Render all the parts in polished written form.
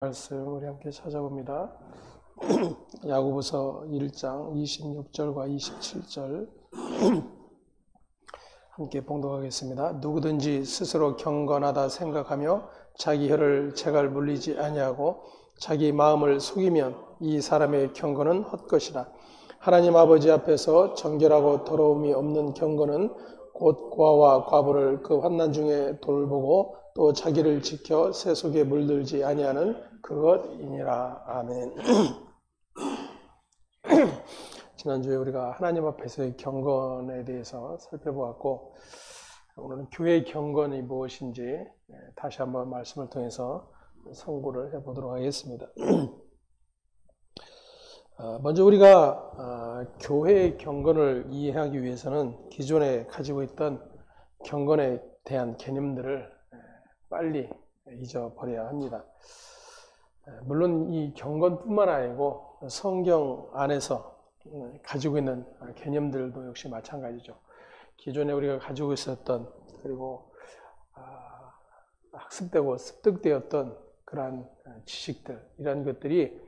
말씀 우리 함께 찾아봅니다. 야고보서 1장 26절과 27절 함께 봉독하겠습니다. 누구든지 스스로 경건하다 생각하며 자기 혀를 재갈 물리지 아니하고 자기 마음을 속이면 이 사람의 경건은 헛것이라. 하나님 아버지 앞에서 정결하고 더러움이 없는 경건은 곧 고아와 과부를 그 환난 중에 돌보고 또 자기를 지켜 새 속에 물들지 아니하는 그것이니라. 아멘. 지난주에 우리가 하나님 앞에서의 경건에 대해서 살펴보았고, 오늘은 교회의 경건이 무엇인지 다시 한번 말씀을 통해서 선고를 해보도록 하겠습니다. 먼저 우리가 교회의 경건을 이해하기 위해서는 기존에 가지고 있던 경건에 대한 개념들을 빨리 잊어버려야 합니다. 물론 이 경건뿐만 아니고 성경 안에서 가지고 있는 개념들도 역시 마찬가지죠. 기존에 우리가 가지고 있었던, 그리고 학습되고 습득되었던 그러한 지식들, 이런 것들이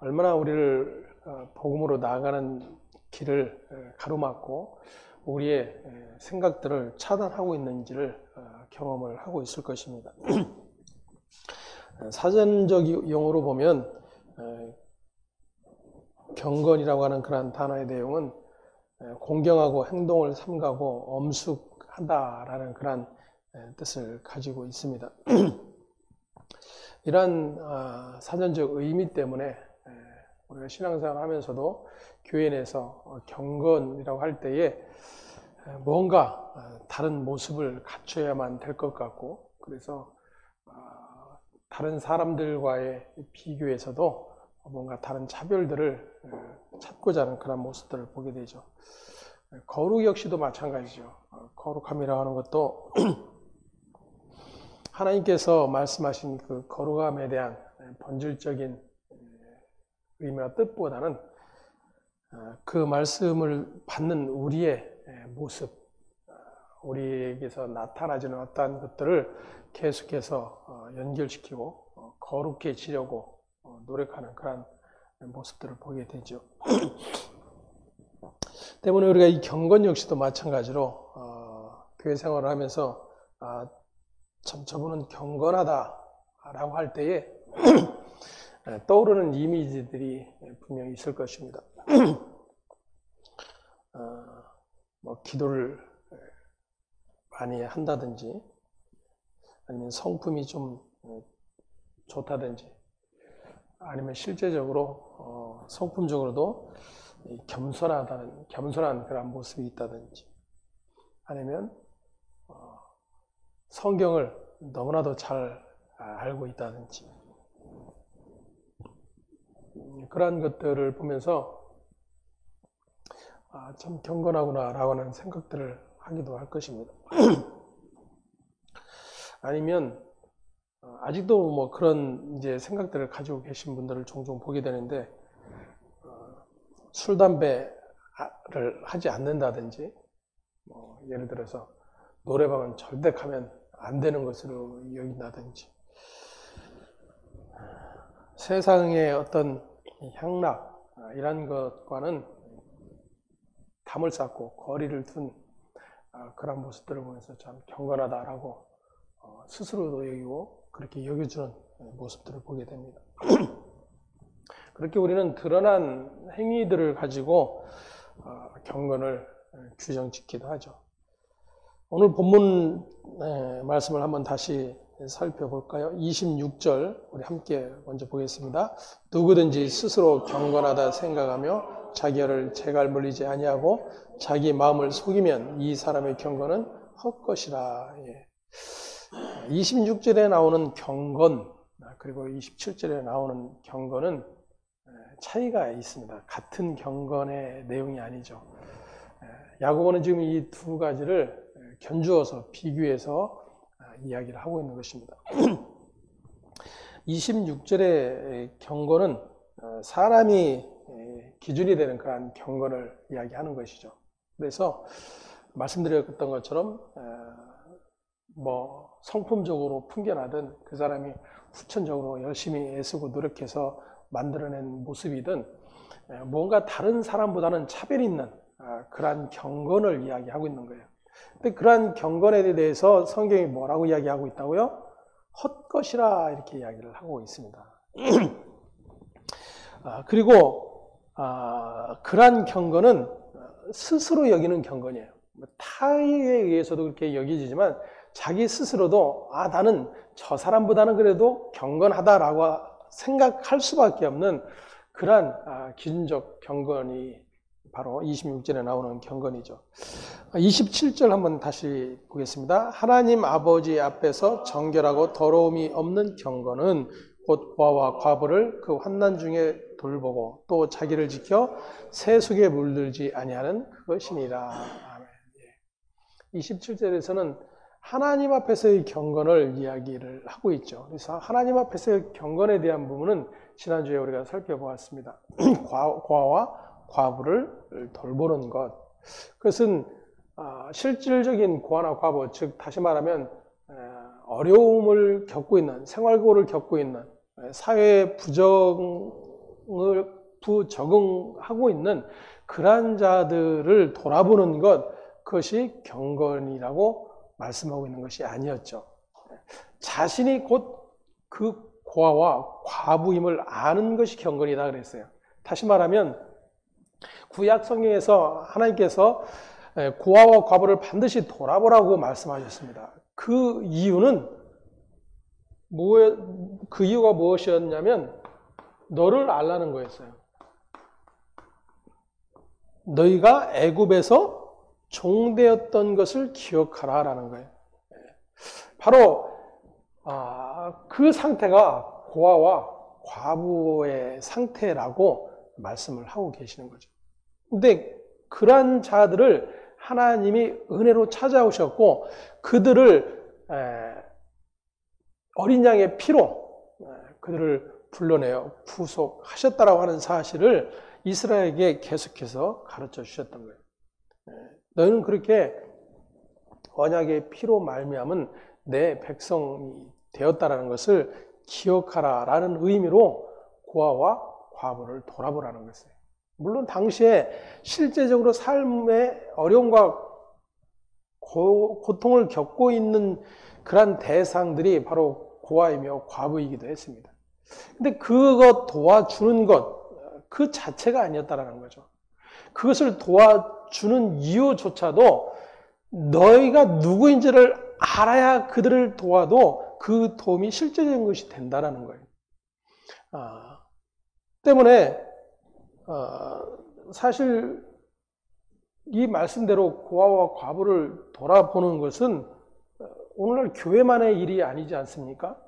얼마나 우리를 복음으로 나아가는 길을 가로막고 우리의 생각들을 차단하고 있는지를 경험을 하고 있을 것입니다. 사전적 용어로 보면 경건이라고 하는 그런 단어의 내용은 공경하고 행동을 삼가고 엄숙하다라는 그런 뜻을 가지고 있습니다. 이러한 사전적 의미 때문에 우리가 신앙생활을 하면서도 교회 내에서 경건이라고 할 때에 뭔가 다른 모습을 갖춰야만 될 것 같고, 그래서 다른 사람들과의 비교에서도 뭔가 다른 차별들을 찾고자 하는 그런 모습들을 보게 되죠. 거룩 역시도 마찬가지죠. 거룩함이라고 하는 것도 하나님께서 말씀하신 그 거룩함에 대한 본질적인 의미와 뜻보다는 그 말씀을 받는 우리의 모습, 우리에게서 나타나지는 어떠한 것들을 계속해서 연결시키고 거룩해지려고 노력하는 그런 모습들을 보게 되죠. 때문에 우리가 이 경건 역시도 마찬가지로 교회 생활을 하면서 참 저분은 경건하다라고 할 때에 떠오르는 이미지들이 분명히 있을 것입니다. 기도를 많이 한다든지, 아니면 성품이 좀 좋다든지, 아니면 실제적으로 성품적으로도 겸손한 그런 모습이 있다든지, 아니면 성경을 너무나도 잘 알고 있다든지, 그러한 것들을 보면서 참 경건하구나라고 하는 생각들을 하기도 할 것입니다. 아니면 아직도 뭐 그런 이제 생각들을 가지고 계신 분들을 종종 보게 되는데, 술, 담배를 하지 않는다든지, 예를 들어서 노래방은 절대 가면 안 되는 것으로 여긴다든지, 세상의 어떤 향락, 이런 것과는 담을 쌓고 거리를 둔 그런 모습들을 보면서 참 경건하다라고 스스로도 여기고 그렇게 여겨주는 모습들을 보게 됩니다. 그렇게 우리는 드러난 행위들을 가지고 경건을 규정짓기도 하죠. 오늘 본문 말씀을 한번 다시 살펴볼까요? 26절 우리 함께 먼저 보겠습니다. 누구든지 스스로 경건하다 생각하며 자기 혀를 재갈 물리지 아니하고 자기 마음을 속이면 이 사람의 경건은 헛것이라. 26절에 나오는 경건, 그리고 27절에 나오는 경건은 차이가 있습니다. 같은 경건의 내용이 아니죠. 야고보는 지금 이 두 가지를 견주어서 비교해서 이야기를 하고 있는 것입니다. 26절의 경건은 사람이 기준이 되는 그런 경건을 이야기하는 것이죠. 그래서 말씀드렸던 것처럼 뭐 성품적으로 풍겨나든 그 사람이 후천적으로 열심히 애쓰고 노력해서 만들어낸 모습이든 뭔가 다른 사람보다는 차별이 있는 그러한 경건을 이야기하고 있는 거예요. 근데 그러한 경건에 대해서 성경이 뭐라고 이야기하고 있다고요? 헛것이라 이렇게 이야기를 하고 있습니다. 그리고 그러한 경건은 스스로 여기는 경건이에요. 타에 의해서도 그렇게 여겨지지만 자기 스스로도 나는 저 사람보다는 그래도 경건하다라고 생각할 수밖에 없는 그러한 기준적 경건이 바로 26절에 나오는 경건이죠. 27절 한번 다시 보겠습니다. 하나님 아버지 앞에서 정결하고 더러움이 없는 경건은 곧 고아와 과부를 그 환난 중에 돌보고 또 자기를 지켜 세속에 물들지 아니하는 그것이니라. 아멘. 27절에서는 하나님 앞에서의 경건을 이야기를 하고 있죠. 그래서 하나님 앞에서의 경건에 대한 부분은 지난주에 우리가 살펴보았습니다. 고아와 과부를 돌보는 것. 그것은 실질적인 고아나 과부, 즉 다시 말하면 어려움을 겪고 있는, 생활고를 겪고 있는, 사회 부적응하고 있는 그러한 자들을 돌아보는 것, 그것이 경건이라고 말씀하고 있는 것이 아니었죠. 자신이 곧 그 고아와 과부임을 아는 것이 경건이다 그랬어요. 다시 말하면 구약 성경에서 하나님께서 고아와 과부를 반드시 돌아보라고 말씀하셨습니다. 그 이유가 무엇이었냐면 너를 알라는 거였어요. 너희가 애굽에서 종되었던 것을 기억하라라는 거예요. 바로 그 상태가 고아와 과부의 상태라고 말씀을 하고 계시는 거죠. 근데 그러한 자들을 하나님이 은혜로 찾아오셨고 그들을 어린 양의 피로 그들을 불러내어 구속하셨다라고 하는 사실을 이스라엘에게 계속해서 가르쳐 주셨던 거예요. 너희는 그렇게 언약의 피로 말미암은 내 백성이 되었다라는 것을 기억하라라는 의미로 고아와 과부를 돌아보라는 것이에요. 물론 당시에 실제적으로 삶의 어려움과 고통을 겪고 있는 그러한 대상들이 바로 고아이며 과부이기도 했습니다. 근데 그것 도와주는 것 그 자체가 아니었다라는 거죠. 그것을 도와주는 이유조차도 너희가 누구인지를 알아야 그들을 도와도 그 도움이 실제적인 것이 된다라는 거예요. 때문에 사실 이 말씀대로 고아와 과부를 돌아보는 것은 오늘날 교회만의 일이 아니지 않습니까?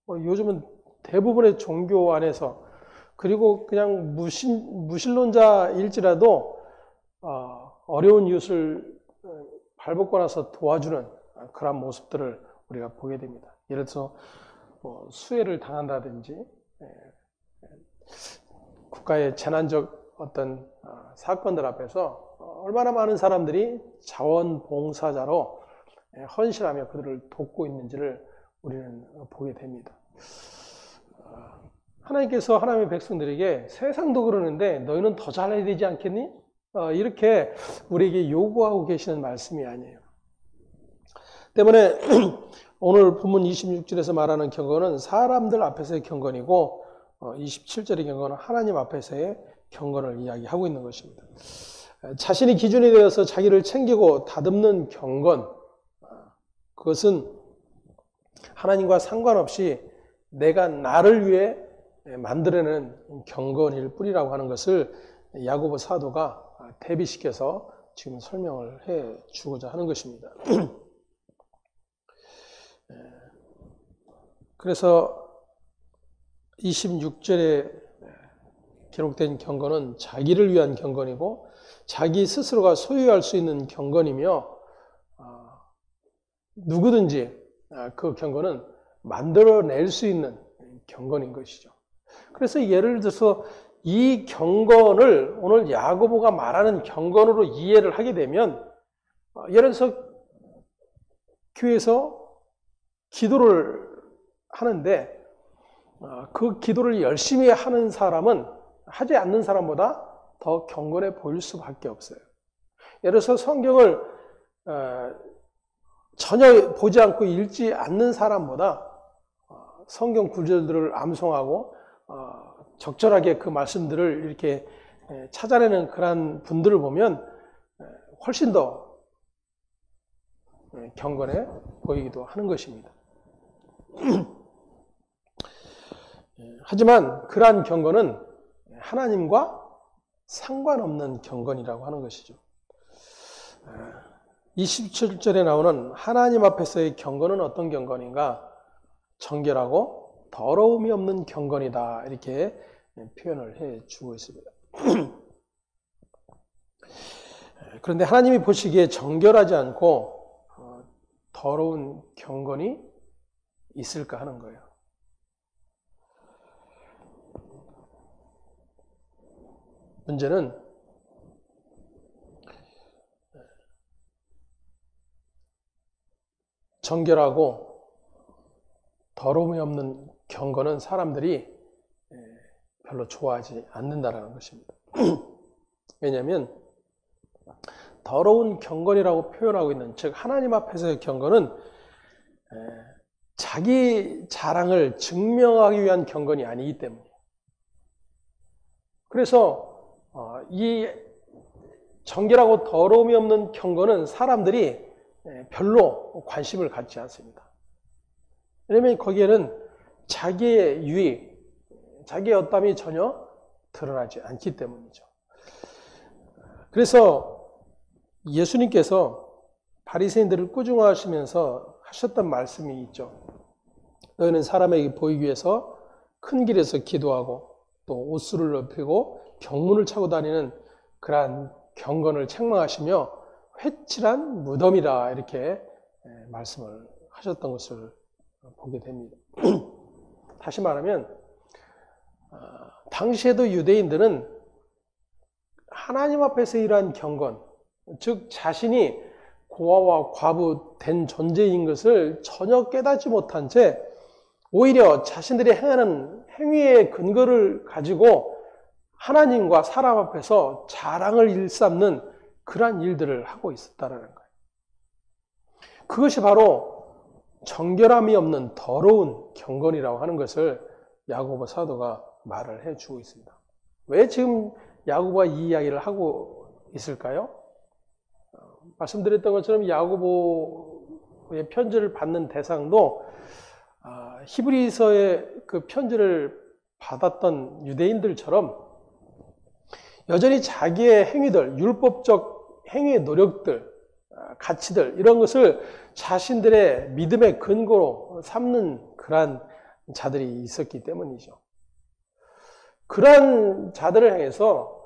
요즘은 대부분의 종교 안에서 그리고 그냥 무신론자일지라도 어려운 이웃을 발벗고 나서 도와주는 그런 모습들을 우리가 보게 됩니다. 예를 들어서 수해를 당한다든지 국가의 재난적 어떤 사건들 앞에서 얼마나 많은 사람들이 자원봉사자로 헌신하며 그들을 돕고 있는지를 우리는 보게 됩니다. 하나님께서 하나님의 백성들에게 세상도 그러는데 너희는 더 잘해야 되지 않겠니? 이렇게 우리에게 요구하고 계시는 말씀이 아니에요. 때문에 오늘 본문 26절에서 말하는 경건은 사람들 앞에서의 경건이고 27절의 경건은 하나님 앞에서의 경건을 이야기하고 있는 것입니다. 자신이 기준이 되어서 자기를 챙기고 다듬는 경건, 그것은 하나님과 상관없이 내가 나를 위해 만들어내는 경건일 뿐이라고 하는 것을 야고보 사도가 대비시켜서 지금 설명을 해 주고자 하는 것입니다. 그래서 26절에 기록된 경건은 자기를 위한 경건이고 자기 스스로가 소유할 수 있는 경건이며 누구든지 그 경건은 만들어낼 수 있는 경건인 것이죠. 그래서 예를 들어서 이 경건을 오늘 야고보가 말하는 경건으로 이해를 하게 되면 예를 들어서 교회에서 기도를 하는데 그 기도를 열심히 하는 사람은 하지 않는 사람보다 더 경건해 보일 수밖에 없어요. 예를 들어서 성경을 전혀 보지 않고 읽지 않는 사람보다 성경 구절들을 암송하고 적절하게 그 말씀들을 이렇게 찾아내는 그런 분들을 보면 훨씬 더 경건해 보이기도 하는 것입니다. 하지만 그러한 경건은 하나님과 상관없는 경건이라고 하는 것이죠. 27절에 나오는 하나님 앞에서의 경건은 어떤 경건인가? 정결하고 더러움이 없는 경건이다, 이렇게 표현을 해주고 있습니다. 그런데 하나님이 보시기에 정결하지 않고 더러운 경건이 있을까 하는 거예요. 문제는 정결하고 더러움이 없는 경건은 사람들이 별로 좋아하지 않는다는 것입니다. 왜냐하면 더러운 경건이라고 표현하고 있는, 즉 하나님 앞에서의 경건은 자기 자랑을 증명하기 위한 경건이 아니기 때문이에요. 그래서 이 정결하고 더러움이 없는 경건은 사람들이 별로 관심을 갖지 않습니다. 왜냐하면 거기에는 자기의 유익, 자기의 어땀이 전혀 드러나지 않기 때문이죠. 그래서 예수님께서 바리새인들을 꾸중하시면서 하셨던 말씀이 있죠. 너희는 사람에게 보이기 위해서 큰 길에서 기도하고 또 옷수를 넓히고 병문을 차고 다니는 그러한 경건을 책망하시며 회칠한 무덤이라, 이렇게 말씀을 하셨던 것을 보게 됩니다. 다시 말하면 당시에도 유대인들은 하나님 앞에서 이러한 경건, 즉 자신이 고아와 과부 된 존재인 것을 전혀 깨닫지 못한 채 오히려 자신들이 행하는 행위의 근거를 가지고 하나님과 사람 앞에서 자랑을 일삼는 그러한 일들을 하고 있었다는 거예요. 그것이 바로 정결함이 없는 더러운 경건이라고 하는 것을 야고보 사도가 말을 해주고 있습니다. 왜 지금 야고보가 이 이야기를 하고 있을까요? 말씀드렸던 것처럼 야고보의 편지를 받는 대상도 히브리서의 그 편지를 받았던 유대인들처럼 여전히 자기의 행위들, 율법적 행위의 노력들, 가치들, 이런 것을 자신들의 믿음의 근거로 삼는 그러한 자들이 있었기 때문이죠. 그러한 자들을 향해서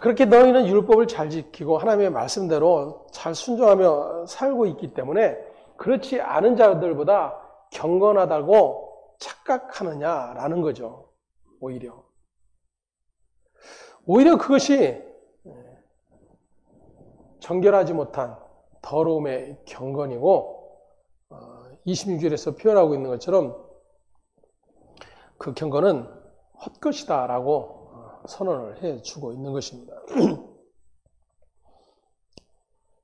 그렇게 너희는 율법을 잘 지키고 하나님의 말씀대로 잘 순종하며 살고 있기 때문에 그렇지 않은 자들보다 경건하다고 착각하느냐라는 거죠. 오히려 그것이 정결하지 못한 더러움의 경건이고 26절에서 표현하고 있는 것처럼 그 경건은 헛것이다 라고 선언을 해주고 있는 것입니다.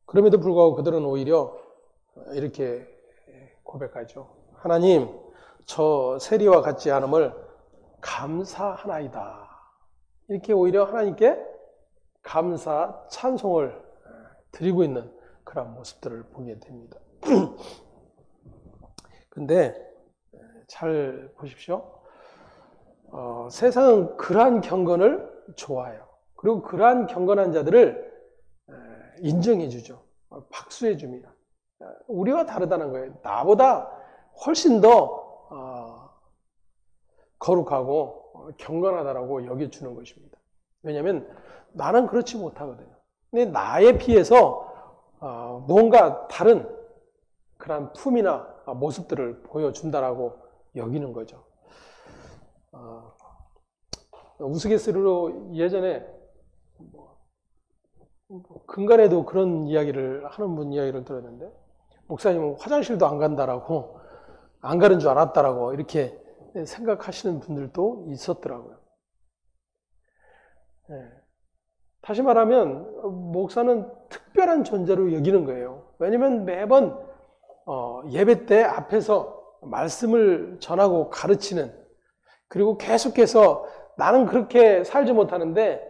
그럼에도 불구하고 그들은 오히려 이렇게 고백하죠. 하나님, 저 세리와 같지 않음을 감사하나이다. 이렇게 오히려 하나님께 감사, 찬송을 드리고 있는 그런 모습들을 보게 됩니다. 근데 잘 보십시오. 세상은 그러한 경건을 좋아해요. 그리고 그러한 경건한 자들을 인정해 주죠. 박수해 줍니다. 우리와 다르다는 거예요. 나보다 훨씬 더 거룩하고 경건하다라고 여겨주는 것입니다. 왜냐하면 나는 그렇지 못하거든요. 근데 나에 비해서 뭔가 다른 그런 품이나 모습들을 보여준다라고 여기는 거죠. 우스갯소리로 예전에 근간에도 그런 이야기를 하는 분 이야기를 들었는데, 목사님은 화장실도 안 간다라고, 안 가는 줄 알았다라고 이렇게 생각하시는 분들도 있었더라고요. 다시 말하면 목사는 특별한 존재로 여기는 거예요. 왜냐면 매번 예배 때 앞에서 말씀을 전하고 가르치는, 그리고 계속해서 나는 그렇게 살지 못하는데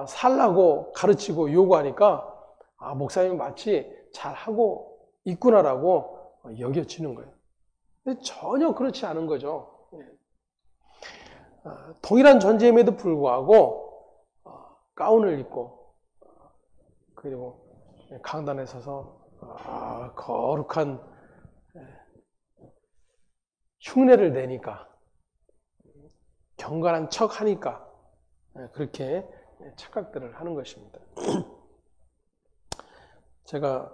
살라고 가르치고 요구하니까 목사님은 마치 잘하고 있구나라고 여겨지는 거예요. 근데 전혀 그렇지 않은 거죠. 동일한 존재임에도 불구하고 가운을 입고 그리고 강단에 서서 거룩한 흉내를 내니까, 경건한 척 하니까 그렇게 착각들을 하는 것입니다. 제가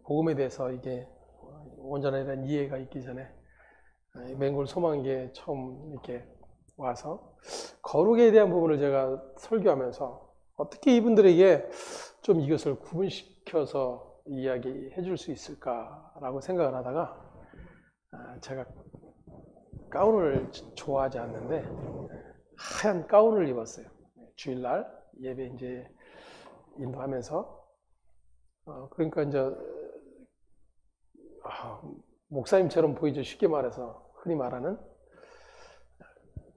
복음에 대해서 이게 온전한 이해가 있기 전에 맹골 소망교에 처음 이렇게 와서 거룩에 대한 부분을 제가 설교하면서 어떻게 이분들에게 좀 이것을 구분시켜서 이야기해 줄 수 있을까라고 생각을 하다가 제가 가운을 좋아하지 않는데 하얀 가운을 입었어요. 주일날 예배 이제 인도하면서 그러니까 이제 목사님처럼 보이죠. 쉽게 말해서 흔히 말하는.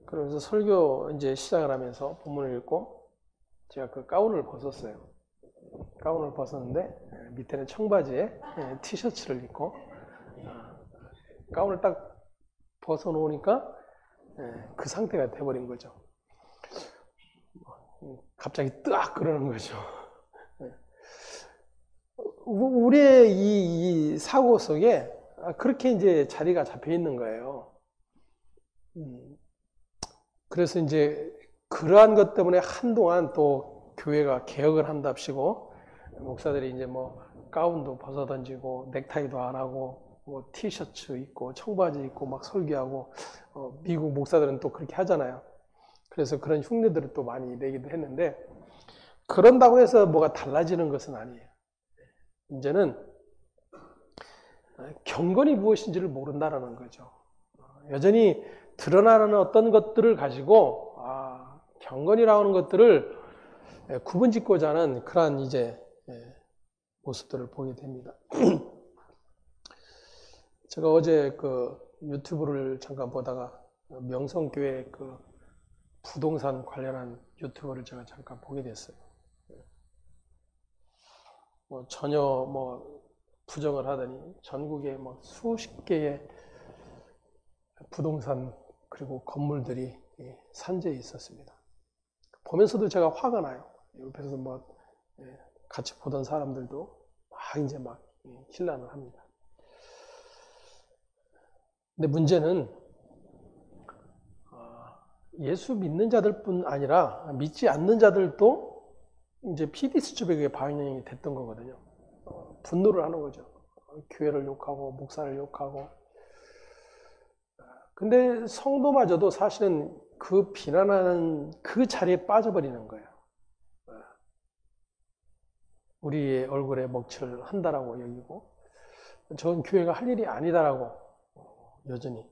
그러면서 설교 이제 시작을 하면서 본문을 읽고 제가 그 가운을 벗었어요. 가운을 벗었는데 밑에는 청바지에 티셔츠를 입고 가운을 딱 벗어놓으니까 그 상태가 돼버린 거죠. 갑자기 뜨악 그러는 거죠. 우리의 이 사고 속에 그렇게 이제 자리가 잡혀 있는 거예요. 그래서 이제 그러한 것 때문에 한동안 또 교회가 개혁을 한답시고 목사들이 이제 뭐 가운도 벗어던지고 넥타이도 안 하고 뭐 티셔츠 입고 청바지 입고 막 설교하고 미국 목사들은 또 그렇게 하잖아요. 그래서 그런 흉내들을 또 많이 내기도 했는데 그런다고 해서 뭐가 달라지는 것은 아니에요. 이제는 경건이 무엇인지를 모른다라는 거죠. 여전히 드러나는 어떤 것들을 가지고 경건이라고 하는 것들을 구분짓고자 하는 그러한 이제 모습들을 보게 됩니다. 제가 어제 그 유튜브를 잠깐 보다가 명성교회 그 부동산 관련한 유튜브를 제가 잠깐 보게 됐어요. 뭐 전혀 뭐 부정을 하더니 전국에 뭐 수십 개의 부동산 그리고 건물들이 산재해 있었습니다. 보면서도 제가 화가 나요. 옆에서 뭐 같이 보던 사람들도 이제 막 혼란을 합니다. 근데 문제는 예수 믿는 자들뿐 아니라 믿지 않는 자들도 이제 PD 수첩에 반영이 됐던 거거든요. 분노를 하는 거죠. 교회를 욕하고 목사를 욕하고. 근데 성도마저도 사실은 그 비난하는 그 자리에 빠져버리는 거예요. 우리의 얼굴에 먹칠을 한다라고 여기고 저건 교회가 할 일이 아니다라고 여전히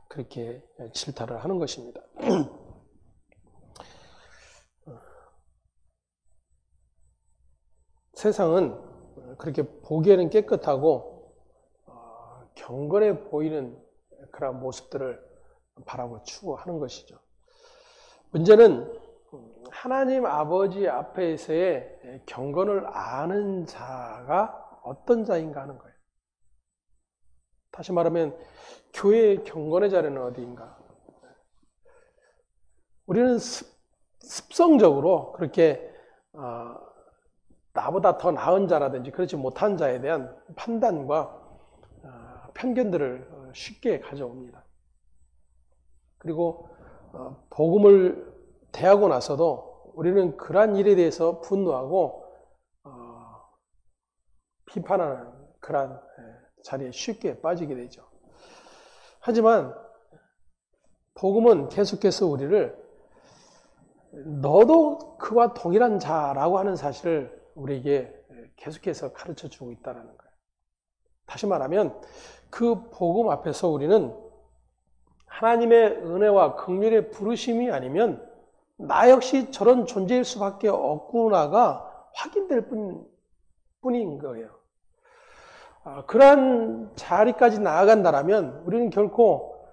그렇게 질타를 하는 것입니다. 세상은 그렇게 보기에는 깨끗하고 경건해 보이는 그런 모습들을 바라고 추구하는 것이죠. 문제는 하나님 아버지 앞에서의 경건을 아는 자가 어떤 자인가 하는 거예요. 다시 말하면 교회의 경건의 자리는 어디인가? 우리는 습성적으로 그렇게 나보다 더 나은 자라든지 그렇지 못한 자에 대한 판단과 편견들을 쉽게 가져옵니다. 그리고 복음을 대하고 나서도 우리는 그러한 일에 대해서 분노하고 비판하는 그러한 자리에 쉽게 빠지게 되죠. 하지만 복음은 계속해서 우리를 너도 그와 동일한 자라고 하는 사실을 우리에게 계속해서 가르쳐 주고 있다는 거예요. 다시 말하면 그 복음 앞에서 우리는 하나님의 은혜와 긍휼의 부르심이 아니면 나 역시 저런 존재일 수밖에 없구나가 확인될 뿐인 거예요. 그러한 자리까지 나아간다라면 우리는 결코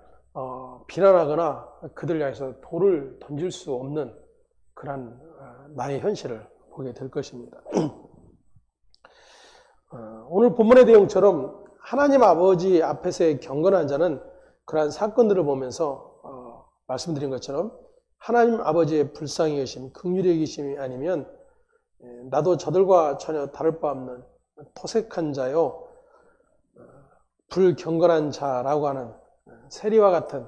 비난하거나 그들 향해서 돌을 던질 수 없는 그런 나의 현실을 보게 될 것입니다. 오늘 본문의 내용처럼 하나님 아버지 앞에서의 경건한 자는 그러한 사건들을 보면서 말씀드린 것처럼 하나님 아버지의 불쌍히 여기심, 긍휼히 여기심이 아니면 나도 저들과 전혀 다를 바 없는 토색한 자요, 불경건한 자라고 하는 세리와 같은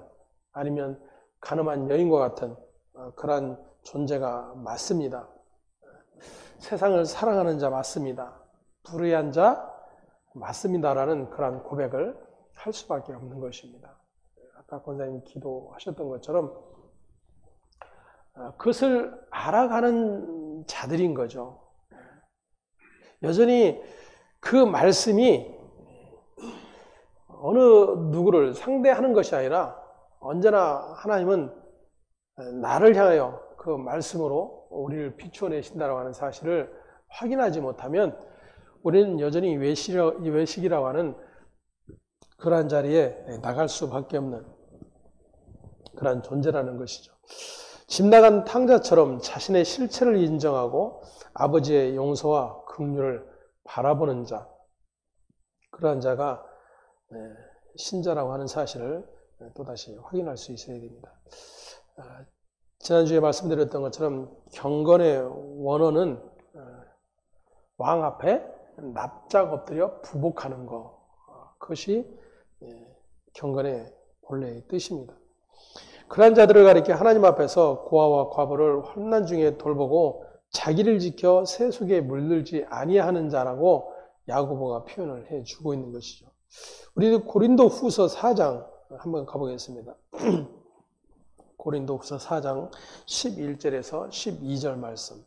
아니면 가늠한 여인과 같은 그러한 존재가 맞습니다. 세상을 사랑하는 자 맞습니다. 불의한 자 맞습니다라는 그러한 고백을 할 수밖에 없는 것입니다. 아까 권사님 기도하셨던 것처럼 그것을 알아가는 자들인 거죠. 여전히 그 말씀이 어느 누구를 상대하는 것이 아니라 언제나 하나님은 나를 향하여 그 말씀으로 우리를 비추어내신다고 하는 사실을 확인하지 못하면 우리는 여전히 외식이라고 하는 그러한 자리에 나갈 수밖에 없는 그러한 존재라는 것이죠. 집 나간 탕자처럼 자신의 실체를 인정하고 아버지의 용서와 긍휼을 바라보는 자, 그러한 자가 신자라고 하는 사실을 또다시 확인할 수 있어야 됩니다. 지난주에 말씀드렸던 것처럼 경건의 원어는 왕 앞에 납작 엎드려 부복하는 것, 그것이 경건의 본래의 뜻입니다. 그러한 자들을 가리켜 하나님 앞에서 고아와 과부를 환난 중에 돌보고 자기를 지켜 세속에 물들지 아니하는 자라고 야고보가 표현을 해주고 있는 것이죠. 우리도 고린도 후서 4장 한번 가보겠습니다. 고린도 후서 4장 11절에서 12절 말씀.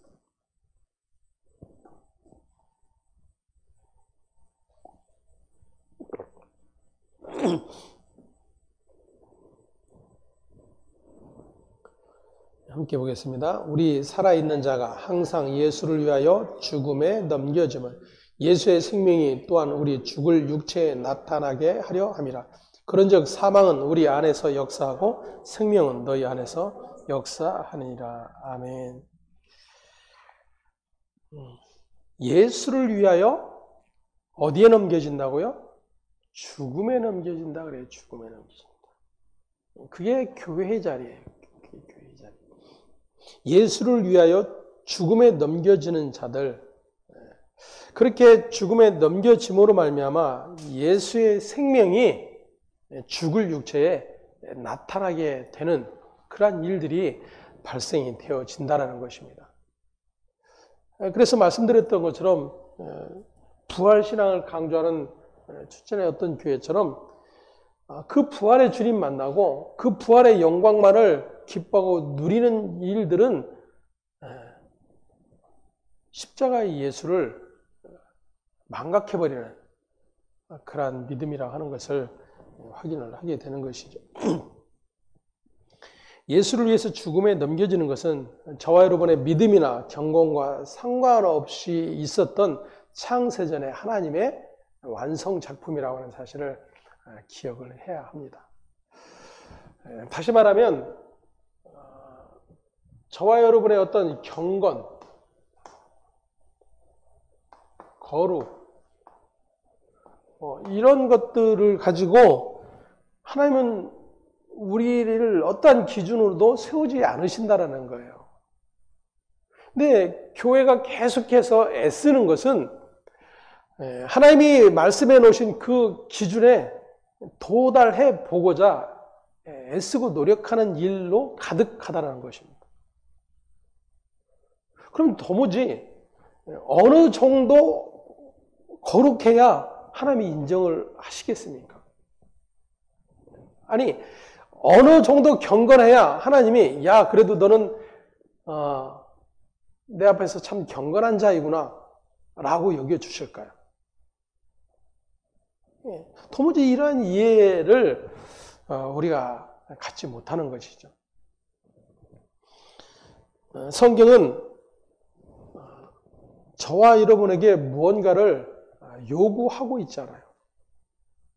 함께 보겠습니다. 우리 살아있는 자가 항상 예수를 위하여 죽음에 넘겨짐은 예수의 생명이 또한 우리 죽을 육체에 나타나게 하려 함이라. 그런즉 사망은 우리 안에서 역사하고 생명은 너희 안에서 역사하니라. 아멘. 예수를 위하여 어디에 넘겨진다고요? 죽음에 넘겨진다 그래요. 죽음에 넘겨진다. 그게 교회의 자리예요. 교회의 자리. 예수를 위하여 죽음에 넘겨지는 자들, 그렇게 죽음에 넘겨짐으로 말미암아 예수의 생명이 죽을 육체에 나타나게 되는 그러한 일들이 발생이 되어진다는 것입니다. 그래서 말씀드렸던 것처럼 부활신앙을 강조하는 추천의 어떤 교회처럼 그 부활의 주님 만나고 그 부활의 영광만을 기뻐하고 누리는 일들은 십자가의 예수를 망각해버리는 그러한 믿음이라고 하는 것을 확인을 하게 되는 것이죠. 예수를 위해서 죽음에 넘겨지는 것은 저와 여러분의 믿음이나 경건과 상관없이 있었던 창세전의 하나님의 완성 작품이라고 하는 사실을 기억을 해야 합니다. 다시 말하면 저와 여러분의 어떤 경건, 거룩, 이런 것들을 가지고 하나님은 우리를 어떠한 기준으로도 세우지 않으신다라는 거예요. 근데 교회가 계속해서 애쓰는 것은 하나님이 말씀해 놓으신 그 기준에 도달해 보고자 애쓰고 노력하는 일로 가득하다는 것입니다. 그럼 도무지 어느 정도 거룩해야 하나님이 인정을 하시겠습니까? 아니, 어느 정도 경건해야 하나님이 야 그래도 너는 내 앞에서 참 경건한 자이구나 라고 여겨주실까요? 도무지 이러한 이해를 우리가 갖지 못하는 것이죠. 성경은 저와 여러분에게 무언가를 요구하고 있잖아요.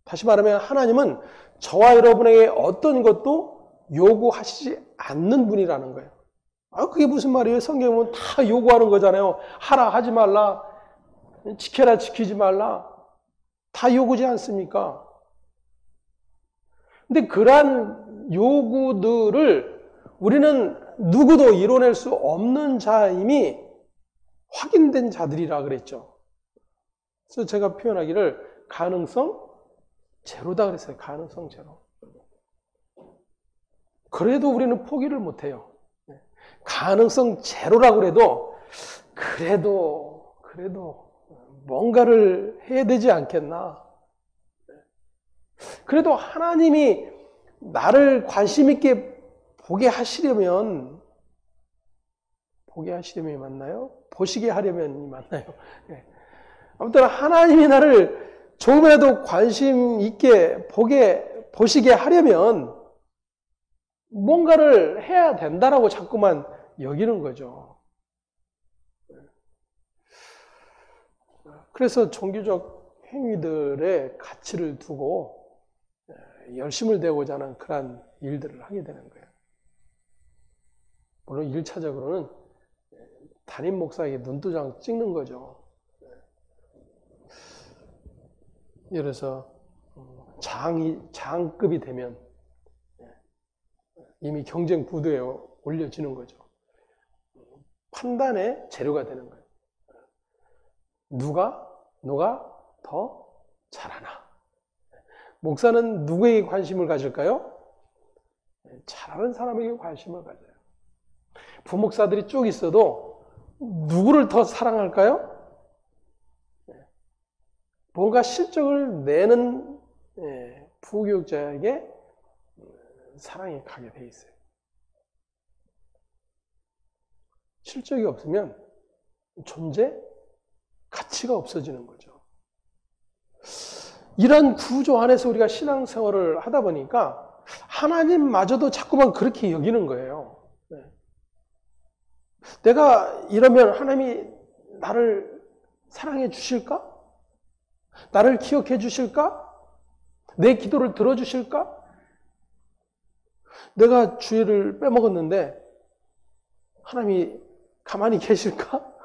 다시 말하면 하나님은 저와 여러분에게 어떤 것도 요구하시지 않는 분이라는 거예요. 그게 무슨 말이에요? 성경은 다 요구하는 거잖아요. 하라 하지 말라, 지켜라 지키지 말라, 다 요구지 않습니까? 근데 그러한 요구들을 우리는 누구도 이뤄낼 수 없는 자임이 확인된 자들이라 그랬죠. 그래서 제가 표현하기를 가능성 제로다 그랬어요. 가능성 제로. 그래도 우리는 포기를 못해요. 가능성 제로라고 그래도 뭔가를 해야 되지 않겠나. 그래도 하나님이 나를 관심 있게 보게 하시려면 맞나요? 보시게 하려면 맞나요? 아무튼 하나님이 나를 조금이라도 관심 있게 보시게 하려면 뭔가를 해야 된다라고 자꾸만 여기는 거죠. 그래서 종교적 행위들의 가치를 두고 열심을 내고자 하는 그러한 일들을 하게 되는 거예요. 물론 1차적으로는 담임 목사에게 눈도장 찍는 거죠. 예를 들어서 장급이 되면 이미 경쟁 구도에 올려지는 거죠. 판단의 재료가 되는 거예요. 누가 더 잘하나? 목사는 누구에게 관심을 가질까요? 잘하는 사람에게 관심을 가져요. 부목사들이 쭉 있어도 누구를 더 사랑할까요? 뭔가 실적을 내는 부교육자에게 사랑이 가게 돼 있어요. 실적이 없으면 존재 가치가 없어지는 거죠. 이런 구조 안에서 우리가 신앙생활을 하다 보니까 하나님마저도 자꾸만 그렇게 여기는 거예요. 내가 이러면 하나님이 나를 사랑해 주실까? 나를 기억해 주실까? 내 기도를 들어주실까? 내가 주일을 빼먹었는데 하나님이 가만히 계실까?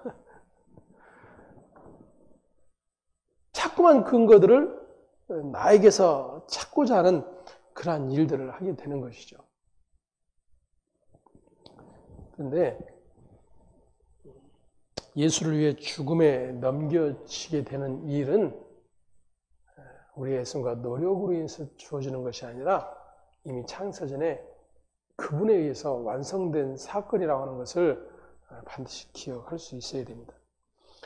자꾸만 근거들을 나에게서 찾고자 하는 그러한 일들을 하게 되는 것이죠. 그런데 예수를 위해 죽음에 넘겨지게 되는 일은 우리의 애씀과 노력으로 인해서 주어지는 것이 아니라 이미 창세전에 그분에 의해서 완성된 사건이라고 하는 것을 반드시 기억할 수 있어야 됩니다.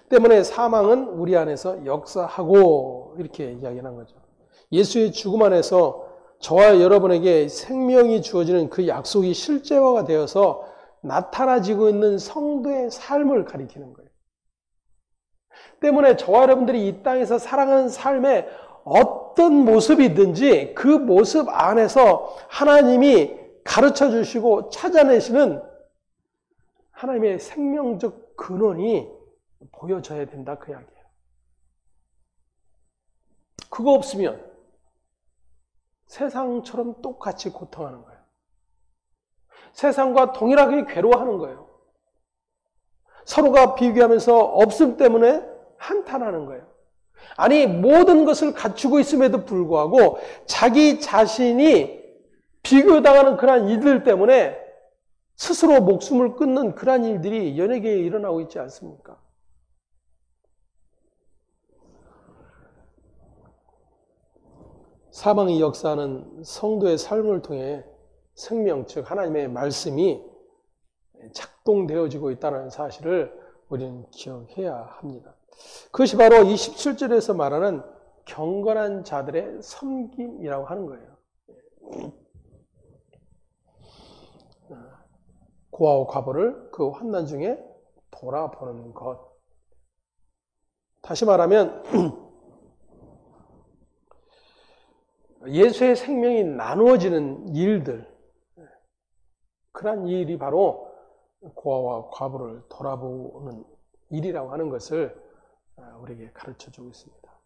때문에 사망은 우리 안에서 역사하고 이렇게 이야기하는 거죠. 예수의 죽음 안에서 저와 여러분에게 생명이 주어지는 그 약속이 실제화가 되어서 나타나지고 있는 성도의 삶을 가리키는 거예요. 때문에 저와 여러분들이 이 땅에서 살아가는 삶에 어떤 모습이든지 그 모습 안에서 하나님이 가르쳐 주시고 찾아내시는 하나님의 생명적 근원이 보여져야 된다 그 이야기예요. 그거 없으면 세상처럼 똑같이 고통하는 거예요. 세상과 동일하게 괴로워하는 거예요. 서로가 비교하면서 없음 때문에 한탄하는 거예요. 아니 모든 것을 갖추고 있음에도 불구하고 자기 자신이 비교당하는 그러한 일들 때문에 스스로 목숨을 끊는 그러한 일들이 연예계에 일어나고 있지 않습니까? 사망의 역사는 성도의 삶을 통해 생명, 즉 하나님의 말씀이 작동되어지고 있다는 사실을 우리는 기억해야 합니다. 그것이 바로 이 17절에서 말하는 경건한 자들의 섬김이라고 하는 거예요. 고아와 과부를 그 환난 중에 돌아보는 것. 다시 말하면 예수의 생명이 나누어지는 일들, 그러한 일이 바로 고아와 과부를 돌아보는 일이라고 하는 것을 우리에게 가르쳐주고 있습니다.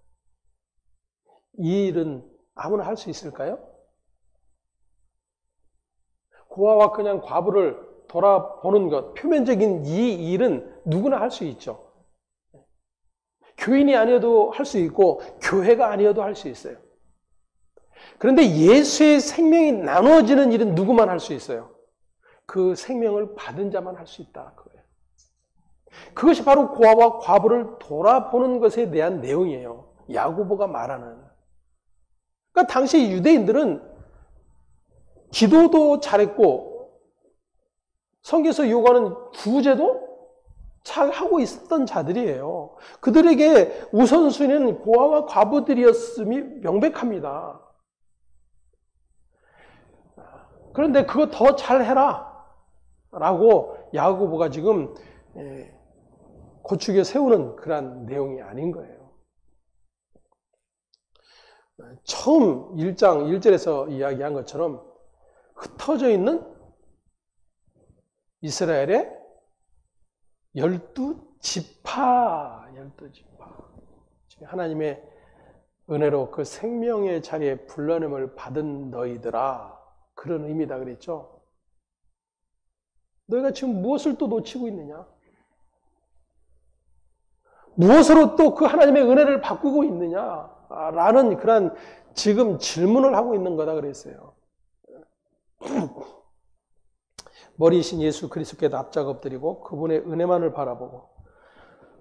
이 일은 아무나 할 수 있을까요? 고아와 그냥 과부를 돌아보는 것, 표면적인 이 일은 누구나 할 수 있죠. 교인이 아니어도 할 수 있고 교회가 아니어도 할 수 있어요. 그런데 예수의 생명이 나누어지는 일은 누구만 할 수 있어요. 그 생명을 받은 자만 할 수 있다. 그거예요. 그것이 바로 고아와 과부를 돌아보는 것에 대한 내용이에요. 야고보가 말하는. 그러니까 당시 유대인들은 기도도 잘했고 성경에서 요구하는 구제도 잘 하고 있었던 자들이에요. 그들에게 우선순위는 고아와 과부들이었음이 명백합니다. 그런데 그거 더 잘해라 라고 야고보가 지금 고추겨 세우는 그런 내용이 아닌 거예요. 처음 1장 1절에서 이야기한 것처럼 흩어져 있는 이스라엘의 12지파. 하나님의 은혜로 그 생명의 자리에 불러냄을 받은 너희들아. 그런 의미다 그랬죠. 너희가 지금 무엇을 또 놓치고 있느냐? 무엇으로 또 그 하나님의 은혜를 바꾸고 있느냐? 라는 그런 지금 질문을 하고 있는 거다 그랬어요. 머리이신 예수 그리스도께 납작 엎드리고 그분의 은혜만을 바라보고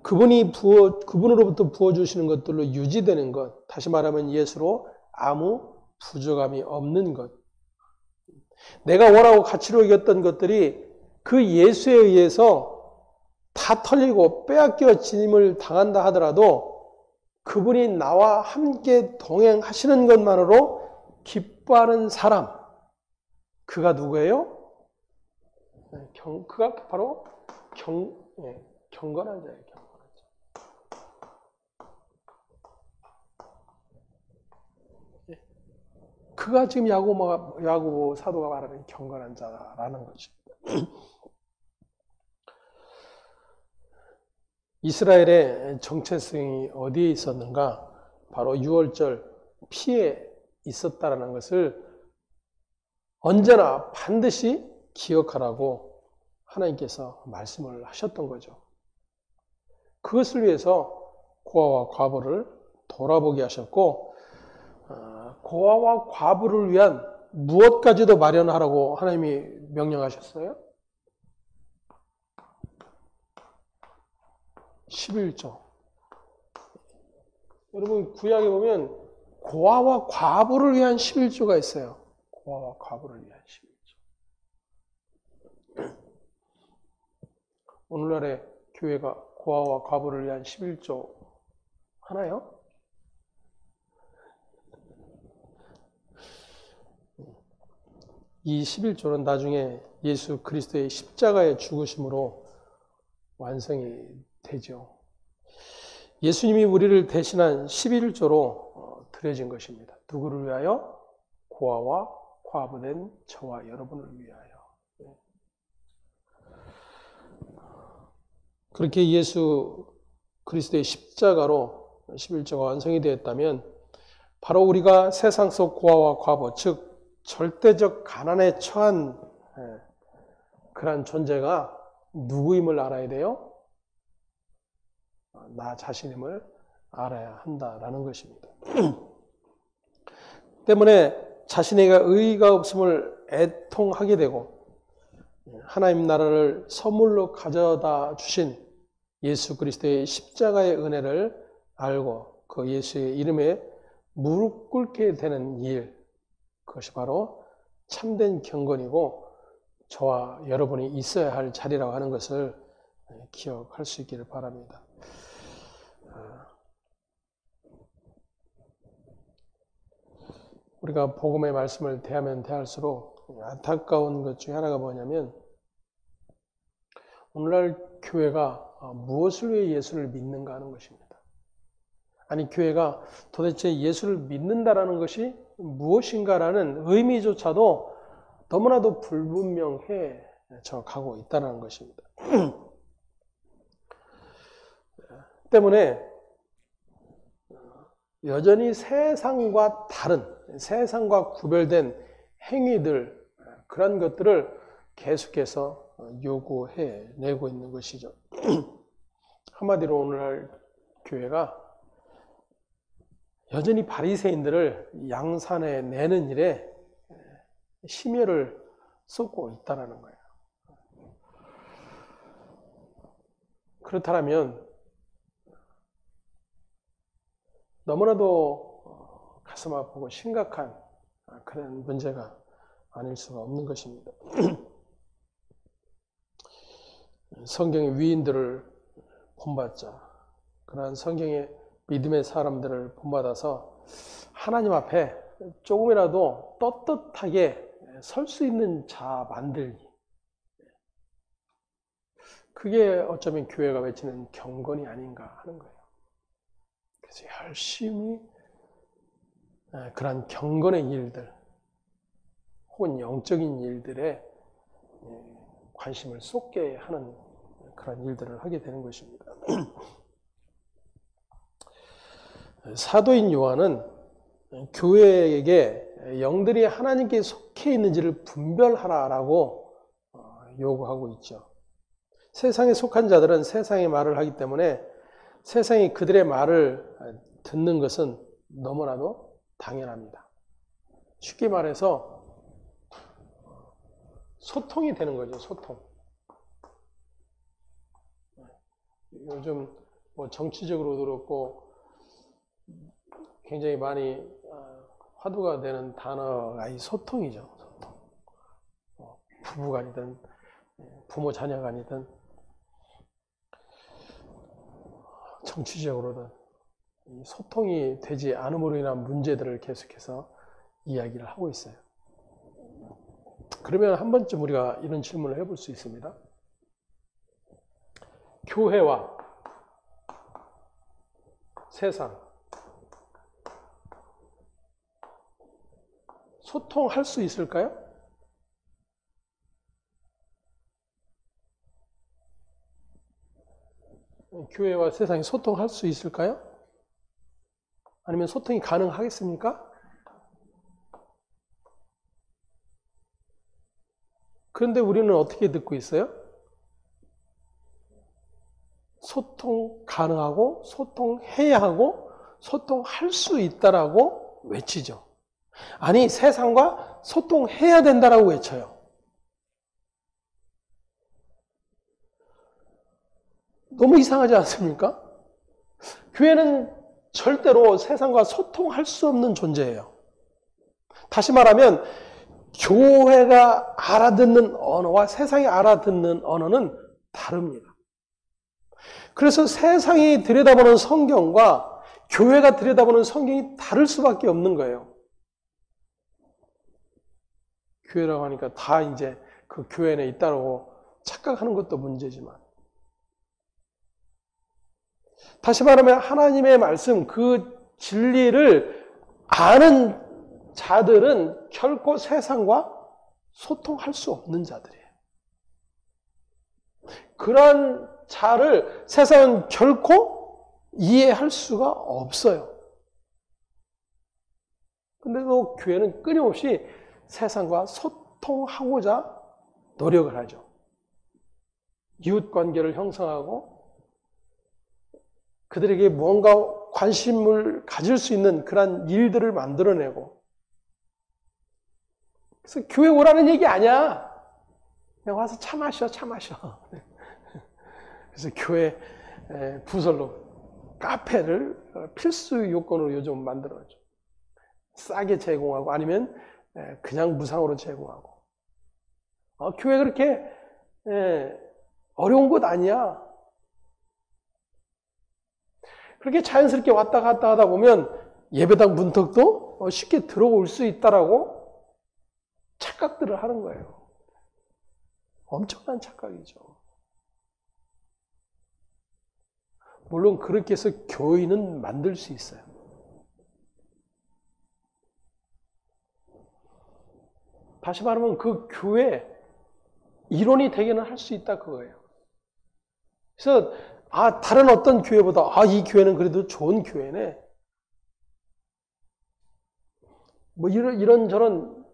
그분으로부터 부어주시는 것들로 유지되는 것, 다시 말하면 예수로 아무 부족함이 없는 것, 내가 원하고 가치로 여겼던 것들이 그 예수에 의해서 다 털리고 빼앗겨짐을 당한다 하더라도 그분이 나와 함께 동행하시는 것만으로 기뻐하는 사람, 그가 누구예요? 그가 바로 경건한 자예요. 경건한 자. 그가 지금 야고보 사도가 말하는 경건한 자라는 거죠. 이스라엘의 정체성이 어디에 있었는가? 바로 6월절 피에 있었다라는 것을 언제나 반드시 기억하라고 하나님께서 말씀을 하셨던 거죠. 그것을 위해서 고아와 과부를 돌아보게 하셨고, 고아와 과부를 위한 무엇까지도 마련하라고 하나님이 명령하셨어요? 11조. 여러분 구약에 보면 고아와 과부를 위한 11조가 있어요. 고아와 과부를 위한 11조. 오늘날의 교회가 고아와 과부를 위한 11조 하나요? 이 11조는 나중에 예수 그리스도의 십자가의 죽으심으로 완성이 되죠. 예수님이 우리를 대신한 11조로 드려진 것입니다. 누구를 위하여? 고아와 과부된 저와 여러분을 위하여. 그렇게 예수 그리스도의 십자가로 11조가 완성이 되었다면 바로 우리가 세상 속 고아와 과부, 즉 절대적 가난에 처한 그런 존재가 누구임을 알아야 돼요? 나 자신임을 알아야 한다라는 것입니다. 때문에 자신에게 의의가 없음을 애통하게 되고 하나님 나라를 선물로 가져다 주신 예수 그리스도의 십자가의 은혜를 알고 그 예수의 이름에 무릎 꿇게 되는 일, 그것이 바로 참된 경건이고 저와 여러분이 있어야 할 자리라고 하는 것을 기억할 수 있기를 바랍니다. 우리가 복음의 말씀을 대하면 대할수록 안타까운 것 중에 하나가 뭐냐면 오늘날 교회가 무엇을 위해 예수를 믿는가 하는 것입니다. 아니 교회가 도대체 예수를 믿는다라는 것이 무엇인가라는 의미조차도 너무나도 불분명해져 가고 있다는 것입니다. 때문에 여전히 세상과 다른, 세상과 구별된 행위들, 그런 것들을 계속해서 요구해내고 있는 것이죠. 한마디로 오늘날 교회가 여전히 바리새인들을 양산해 내는 일에 심혈을 쏟고 있다는 거예요. 그렇다면 너무나도 가슴 아프고 심각한 그런 문제가 아닐 수가 없는 것입니다. 성경의 위인들을 본받자, 그러한 성경의 믿음의 사람들을 본받아서 하나님 앞에 조금이라도 떳떳하게 설 수 있는 자 만들기, 그게 어쩌면 교회가 외치는 경건이 아닌가 하는 거예요. 그래서 열심히 그런 경건의 일들 혹은 영적인 일들에 관심을 쏟게 하는 그런 일들을 하게 되는 것입니다. 사도인 요한은 교회에게 영들이 하나님께 속해 있는지를 분별하라라고 요구하고 있죠. 세상에 속한 자들은 세상의 말을 하기 때문에 세상이 그들의 말을 듣는 것은 너무나도 당연합니다. 쉽게 말해서 소통이 되는 거죠, 소통. 요즘 뭐 정치적으로도 그렇고 굉장히 많이 화두가 되는 단어가 이 소통이죠, 소통. 부부간이든 부모 자녀간이든 정치적으로든 이 소통이 되지 않음으로 인한 문제들을 계속해서 이야기를 하고 있어요. 그러면 한 번쯤 우리가 이런 질문을 해볼 수 있습니다. 교회와 세상, 소통할 수 있을까요? 교회와 세상이 소통할 수 있을까요? 아니면 소통이 가능하겠습니까? 그런데 우리는 어떻게 듣고 있어요? 소통 가능하고 소통해야 하고 소통할 수 있다라고 외치죠. 아니, 세상과 소통해야 된다라고 외쳐요. 너무 이상하지 않습니까? 교회는 절대로 세상과 소통할 수 없는 존재예요. 다시 말하면 교회가 알아듣는 언어와 세상이 알아듣는 언어는 다릅니다. 그래서 세상이 들여다보는 성경과 교회가 들여다보는 성경이 다를 수밖에 없는 거예요. 교회라고 하니까 다 이제 그 교회 안에 있다고 착각하는 것도 문제지만, 다시 말하면 하나님의 말씀, 그 진리를 아는 자들은 결코 세상과 소통할 수 없는 자들이에요. 그러한 자를 세상은 결코 이해할 수가 없어요. 근데도 교회는 끊임없이 세상과 소통하고자 노력을 하죠. 이웃관계를 형성하고 그들에게 무언가 관심을 가질 수 있는 그런 일들을 만들어내고, 그래서 교회 오라는 얘기 아니야. 그냥 와서 차 마셔. 그래서 교회 부설로 카페를 필수 요건으로 요즘 만들어줘. 싸게 제공하고 아니면 그냥 무상으로 제공하고. 교회 그렇게 어려운 곳 아니야. 그렇게 자연스럽게 왔다 갔다 하다 보면 예배당 문턱도 쉽게 들어올 수 있다라고 착각들을 하는 거예요. 엄청난 착각이죠. 물론 그렇게 해서 교인은 만들 수 있어요. 다시 말하면 그 교회 일원이 되기는 할 수 있다 그거예요. 그래서 다른 어떤 교회보다 이 교회는 그래도 좋은 교회네. 뭐 이런저런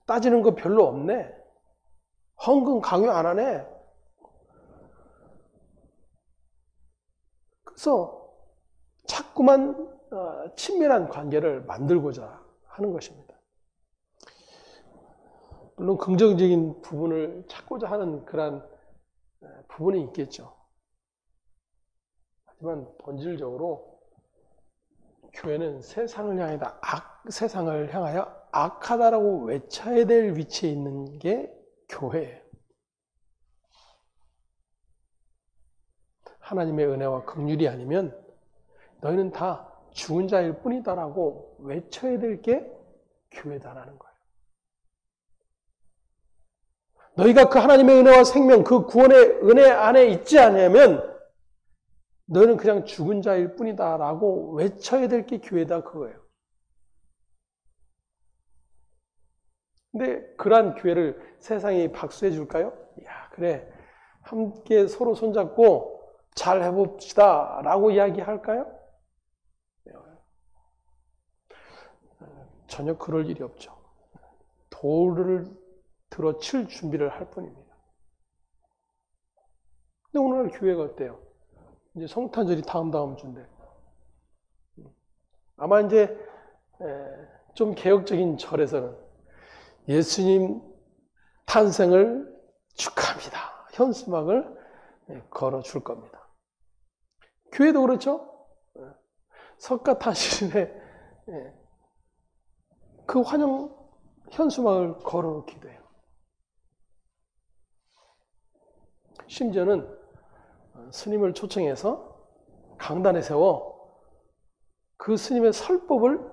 따지는 거 별로 없네. 헌금 강요 안 하네. 그래서 자꾸만 친밀한 관계를 만들고자 하는 것입니다. 물론 긍정적인 부분을 찾고자 하는 그런 부분이 있겠죠. 하지만 본질적으로 교회는 세상을 향하여 악하다라고 외쳐야 될 위치에 있는 게 교회예요. 하나님의 은혜와 긍휼이 아니면 너희는 다 죽은 자일 뿐이다라고 외쳐야 될 게 교회다라는 거예요. 너희가 그 하나님의 은혜와 생명, 그 구원의 은혜 안에 있지 않으면 너희는 그냥 죽은 자일 뿐이다라고 외쳐야 될 게 교회다 그거예요. 근데 그러한 교회를 세상이 박수해 줄까요? 야, 그래. 함께 서로 손잡고 잘 해봅시다 라고 이야기할까요? 전혀 그럴 일이 없죠. 돌을 들어 칠 준비를 할 뿐입니다. 근데 오늘날 교회가 어때요? 이제 성탄절이 다음 주인데 아마 이제 좀 개혁적인 절에서는 예수님 탄생을 축하합니다. 현수막을 걸어줄 겁니다. 교회도 그렇죠? 석가탄신일에 그 환영 현수막을 걸어놓기도 해요. 심지어는 스님을 초청해서 강단에 세워 그 스님의 설법을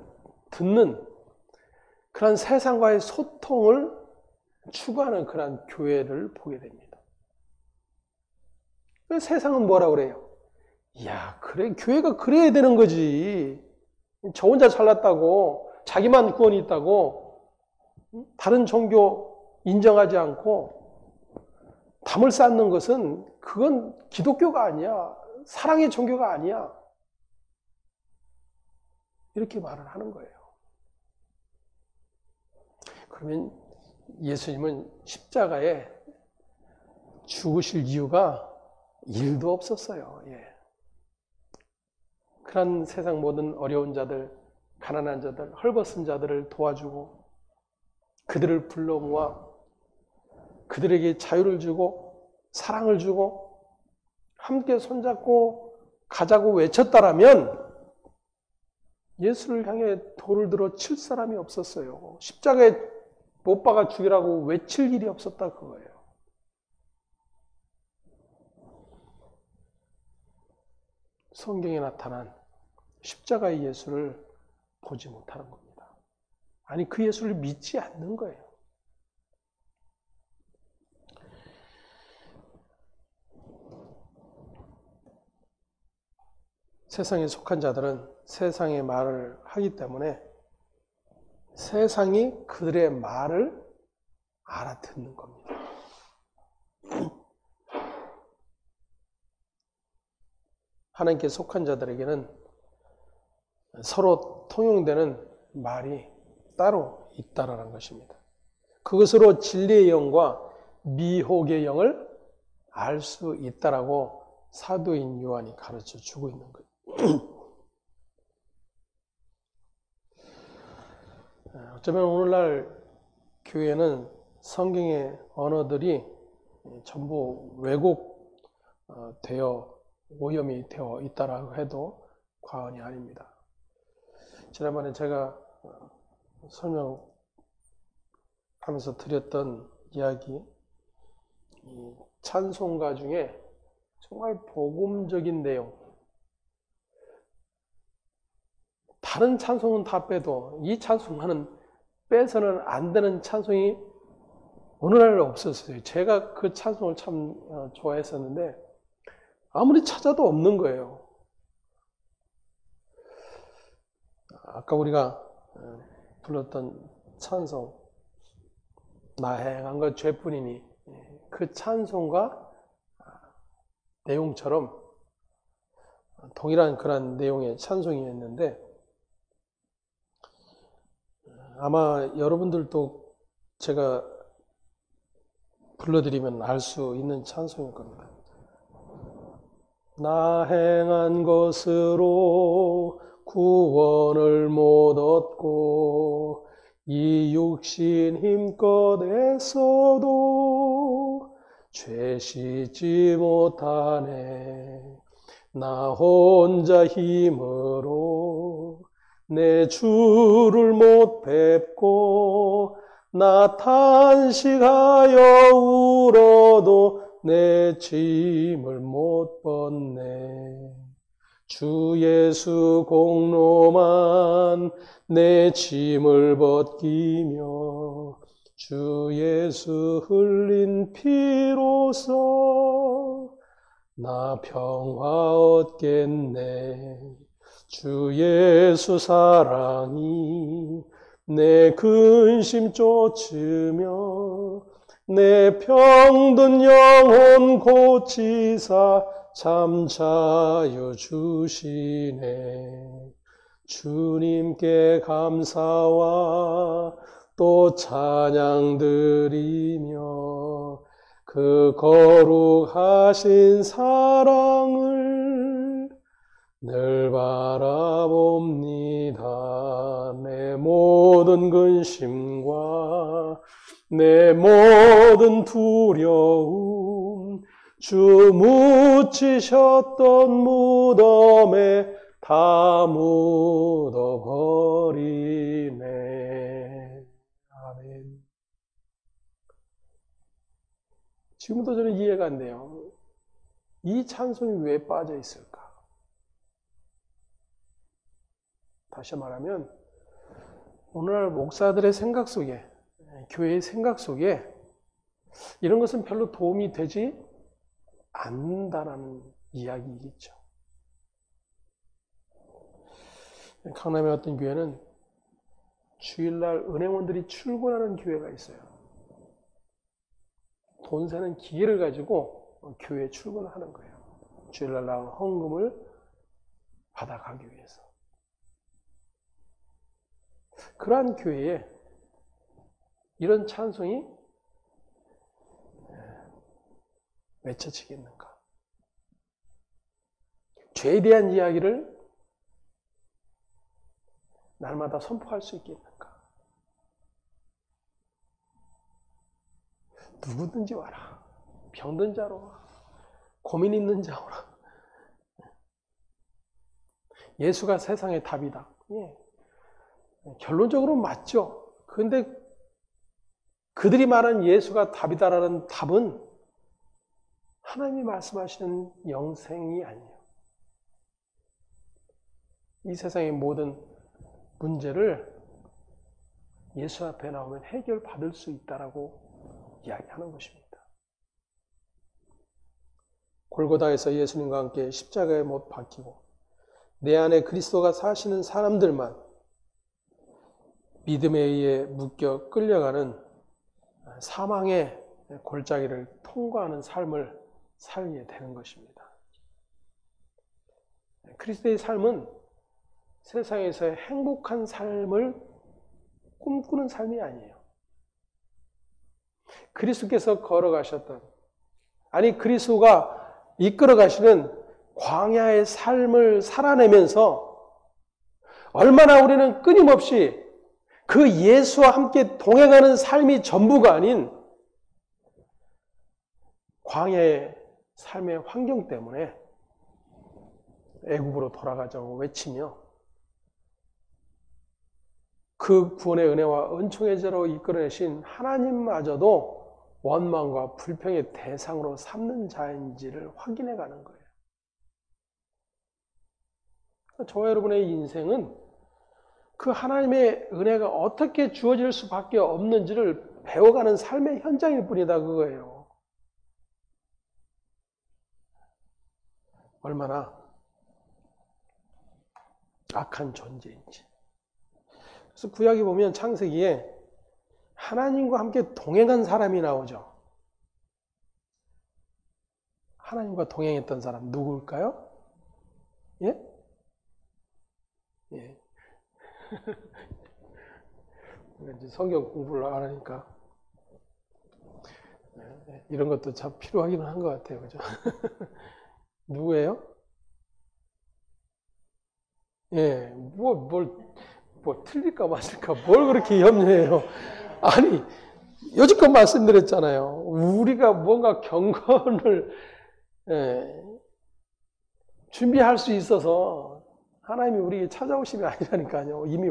듣는 그런 세상과의 소통을 추구하는 그런 교회를 보게 됩니다. 세상은 뭐라 그래요? 이야, 그래, 교회가 그래야 되는 거지. 저 혼자 잘났다고, 자기만 구원이 있다고, 다른 종교 인정하지 않고, 담을 쌓는 것은 그건 기독교가 아니야. 사랑의 종교가 아니야. 이렇게 말을 하는 거예요. 그러면 예수님은 십자가에 죽으실 이유가 1도 없었어요. 예. 그런 세상 모든 어려운 자들, 가난한 자들, 헐벗은 자들을 도와주고 그들을 불러 모아 그들에게 자유를 주고 사랑을 주고 함께 손잡고 가자고 외쳤다라면 예수를 향해 돌을 들어 칠 사람이 없었어요. 십자가에 못 박아 죽이라고 외칠 일이 없었다 그거예요. 성경에 나타난 십자가의 예수를 보지 못하는 겁니다. 아니, 그 예수를 믿지 않는 거예요. 세상에 속한 자들은 세상의 말을 하기 때문에 세상이 그들의 말을 알아듣는 겁니다. 하나님께 속한 자들에게는 서로 통용되는 말이 따로 있다라는 것입니다. 그것으로 진리의 영과 미혹의 영을 알 수 있다라고 사도인 요한이 가르쳐 주고 있는 거예요. 어쩌면 오늘날 교회는 성경의 언어들이 전부 왜곡되어 오염이 되어 있다라고 해도 과언이 아닙니다. 지난번에 제가 설명하면서 드렸던 이야기, 이 찬송가 중에 정말 복음적인 내용, 다른 찬송은 다 빼도 이 찬송가는 빼서는 안 되는 찬송이 오늘날 없었어요. 제가 그 찬송을 참 좋아했었는데 아무리 찾아도 없는 거예요. 아까 우리가 불렀던 찬송 나 행한 것 죄뿐이니, 그 찬송과 내용처럼 동일한 그런 내용의 찬송이었는데, 아마 여러분들도 제가 불러드리면 알 수 있는 찬송일 겁니다. 나 행한 것으로 구원을 못 얻고 이 육신 힘껏 애써도 죄 씻지 못하네. 나 혼자 힘으로 내 주를 못 뵙고 나 탄식하여 울어도 내 짐을 못 벗네. 주 예수 공로만 내 짐을 벗기며 주 예수 흘린 피로써 나 평화 얻겠네. 주 예수 사랑이 내 근심 쫓으며 내 병든 영혼 고치사 참 자유 주시네. 주님께 감사와 또 찬양 드리며 그 거룩하신 사랑을 늘 바라봅니다. 내 모든 근심과 내 모든 두려움 주 묻히셨던 무덤에 다 묻어버리네. 아멘. 지금도 저는 이해가 안 돼요. 이 찬송이 왜 빠져 있을까? 다시 말하면 오늘날 목사들의 생각 속에, 교회의 생각 속에 이런 것은 별로 도움이 되지 않는다라는 이야기이겠죠. 강남의 어떤 교회는 주일날 은행원들이 출근하는 교회가 있어요. 돈 세는 기계를 가지고 교회에 출근을 하는 거예요. 주일날 나온 헌금을 받아가기 위해서. 그러한 교회에 이런 찬송이 외쳐지겠는가? 죄에 대한 이야기를 날마다 선포할 수 있겠는가? 누구든지 와라. 병든 자로 와. 고민 있는 자 오라. 예수가 세상의 답이다. 예. 결론적으로 맞죠. 그런데 그들이 말한 예수가 답이다라는 답은 하나님이 말씀하시는 영생이 아니에요. 이 세상의 모든 문제를 예수 앞에 나오면 해결받을 수 있다라고 이야기하는 것입니다. 골고다에서 예수님과 함께 십자가에 못 박히고 내 안에 그리스도가 사시는 사람들만 믿음에 의해 묶여 끌려가는 사망의 골짜기를 통과하는 삶을 살게 되는 것입니다. 그리스도의 삶은 세상에서의 행복한 삶을 꿈꾸는 삶이 아니에요. 그리스도께서 걸어가셨던, 아니 그리스도가 이끌어 가시는 광야의 삶을 살아내면서 얼마나 우리는 끊임없이 그 예수와 함께 동행하는 삶이 전부가 아닌 광야의 삶의 환경 때문에 애굽으로 돌아가자고 외치며 그 구원의 은혜와 은총의 자로 이끌어내신 하나님마저도 원망과 불평의 대상으로 삼는 자인지를 확인해 가는 거예요. 저와 여러분의 인생은 그 하나님의 은혜가 어떻게 주어질 수밖에 없는지를 배워가는 삶의 현장일 뿐이다 그거예요. 얼마나 악한 존재인지. 그래서 구약에 보면 창세기에 하나님과 함께 동행한 사람이 나오죠. 하나님과 동행했던 사람 누구일까요? 예? 예. 이제 성경 공부를 안 하니까 이런 것도 참 필요하기는 한 것 같아요. 그죠? 누구예요? 예, 뭐 틀릴까 맞을까 뭘 그렇게 염려해요. 아니, 여지껏 말씀드렸잖아요. 우리가 뭔가 경건을 준비할 수 있어서 하나님이 우리에게 찾아오심이 아니라니까요. 이미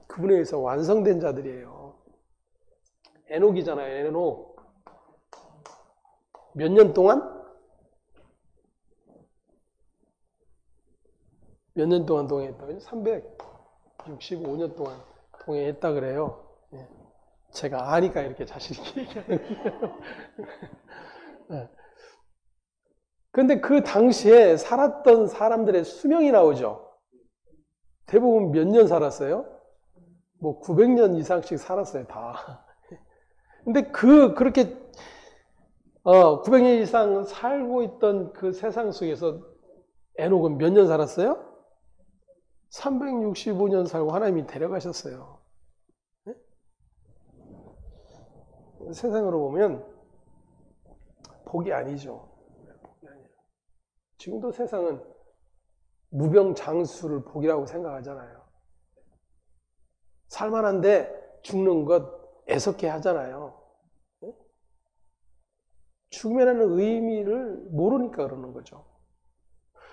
그분에 의해서 완성된 자들이에요. 에녹이잖아요. 에녹. 몇 년 동안? 몇 년 동안 동행했다고요? 365년 동안 동행했다 그래요. 예. 제가 아니까 이렇게 자신 있게 얘기하는 거예요. 예. 근데 그 당시에 살았던 사람들의 수명이 나오죠. 대부분 몇 년 살았어요? 뭐 900년 이상씩 살았어요, 다. 근데 그렇게 900년 이상 살고 있던 그 세상 속에서 에녹은 몇 년 살았어요? 365년 살고 하나님이 데려가셨어요. 네? 세상으로 보면 복이 아니죠. 복이 아니에요. 지금도 세상은 무병장수를 복이라고 생각하잖아요. 살만한데 죽는 것 애석해 하잖아요. 네? 죽음이라는 의미를 모르니까 그러는 거죠.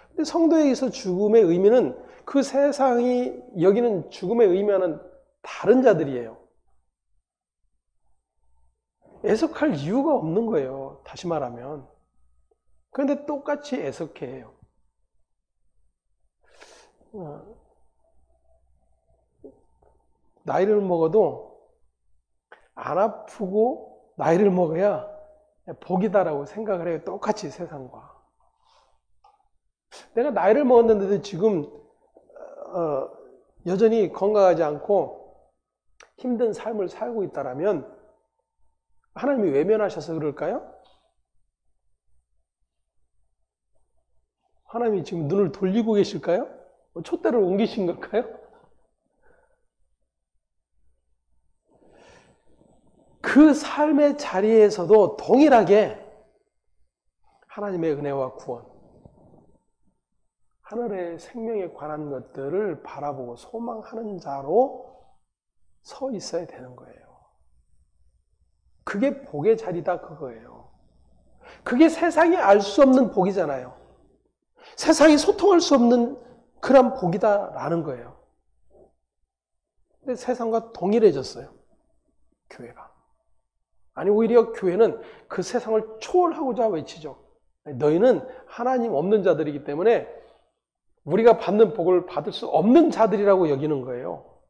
근데 성도에 있어 죽음의 의미는 그 세상이 여기는 죽음의 의미와는 다른 자들이에요. 애석할 이유가 없는 거예요. 다시 말하면. 그런데 똑같이 애석해해요. 나이를 먹어도 안 아프고 나이를 먹어야 복이다라고 생각을 해요. 똑같이 세상과. 내가 나이를 먹었는데도 지금 여전히 건강하지 않고 힘든 삶을 살고 있다라면 하나님이 외면하셔서 그럴까요? 하나님이 지금 눈을 돌리고 계실까요? 촛대를 옮기신 걸까요? 그 삶의 자리에서도 동일하게 하나님의 은혜와 구원, 하늘의 생명에 관한 것들을 바라보고 소망하는 자로 서 있어야 되는 거예요. 그게 복의 자리다 그거예요. 그게 세상이 알 수 없는 복이잖아요. 세상이 소통할 수 없는 그런 복이다라는 거예요. 근데 세상과 동일해졌어요. 교회가. 아니 오히려 교회는 그 세상을 초월하고자 외치죠. 너희는 하나님 없는 자들이기 때문에 우리가 받는 복을 받을 수 없는 자들이라고 여기는 거예요.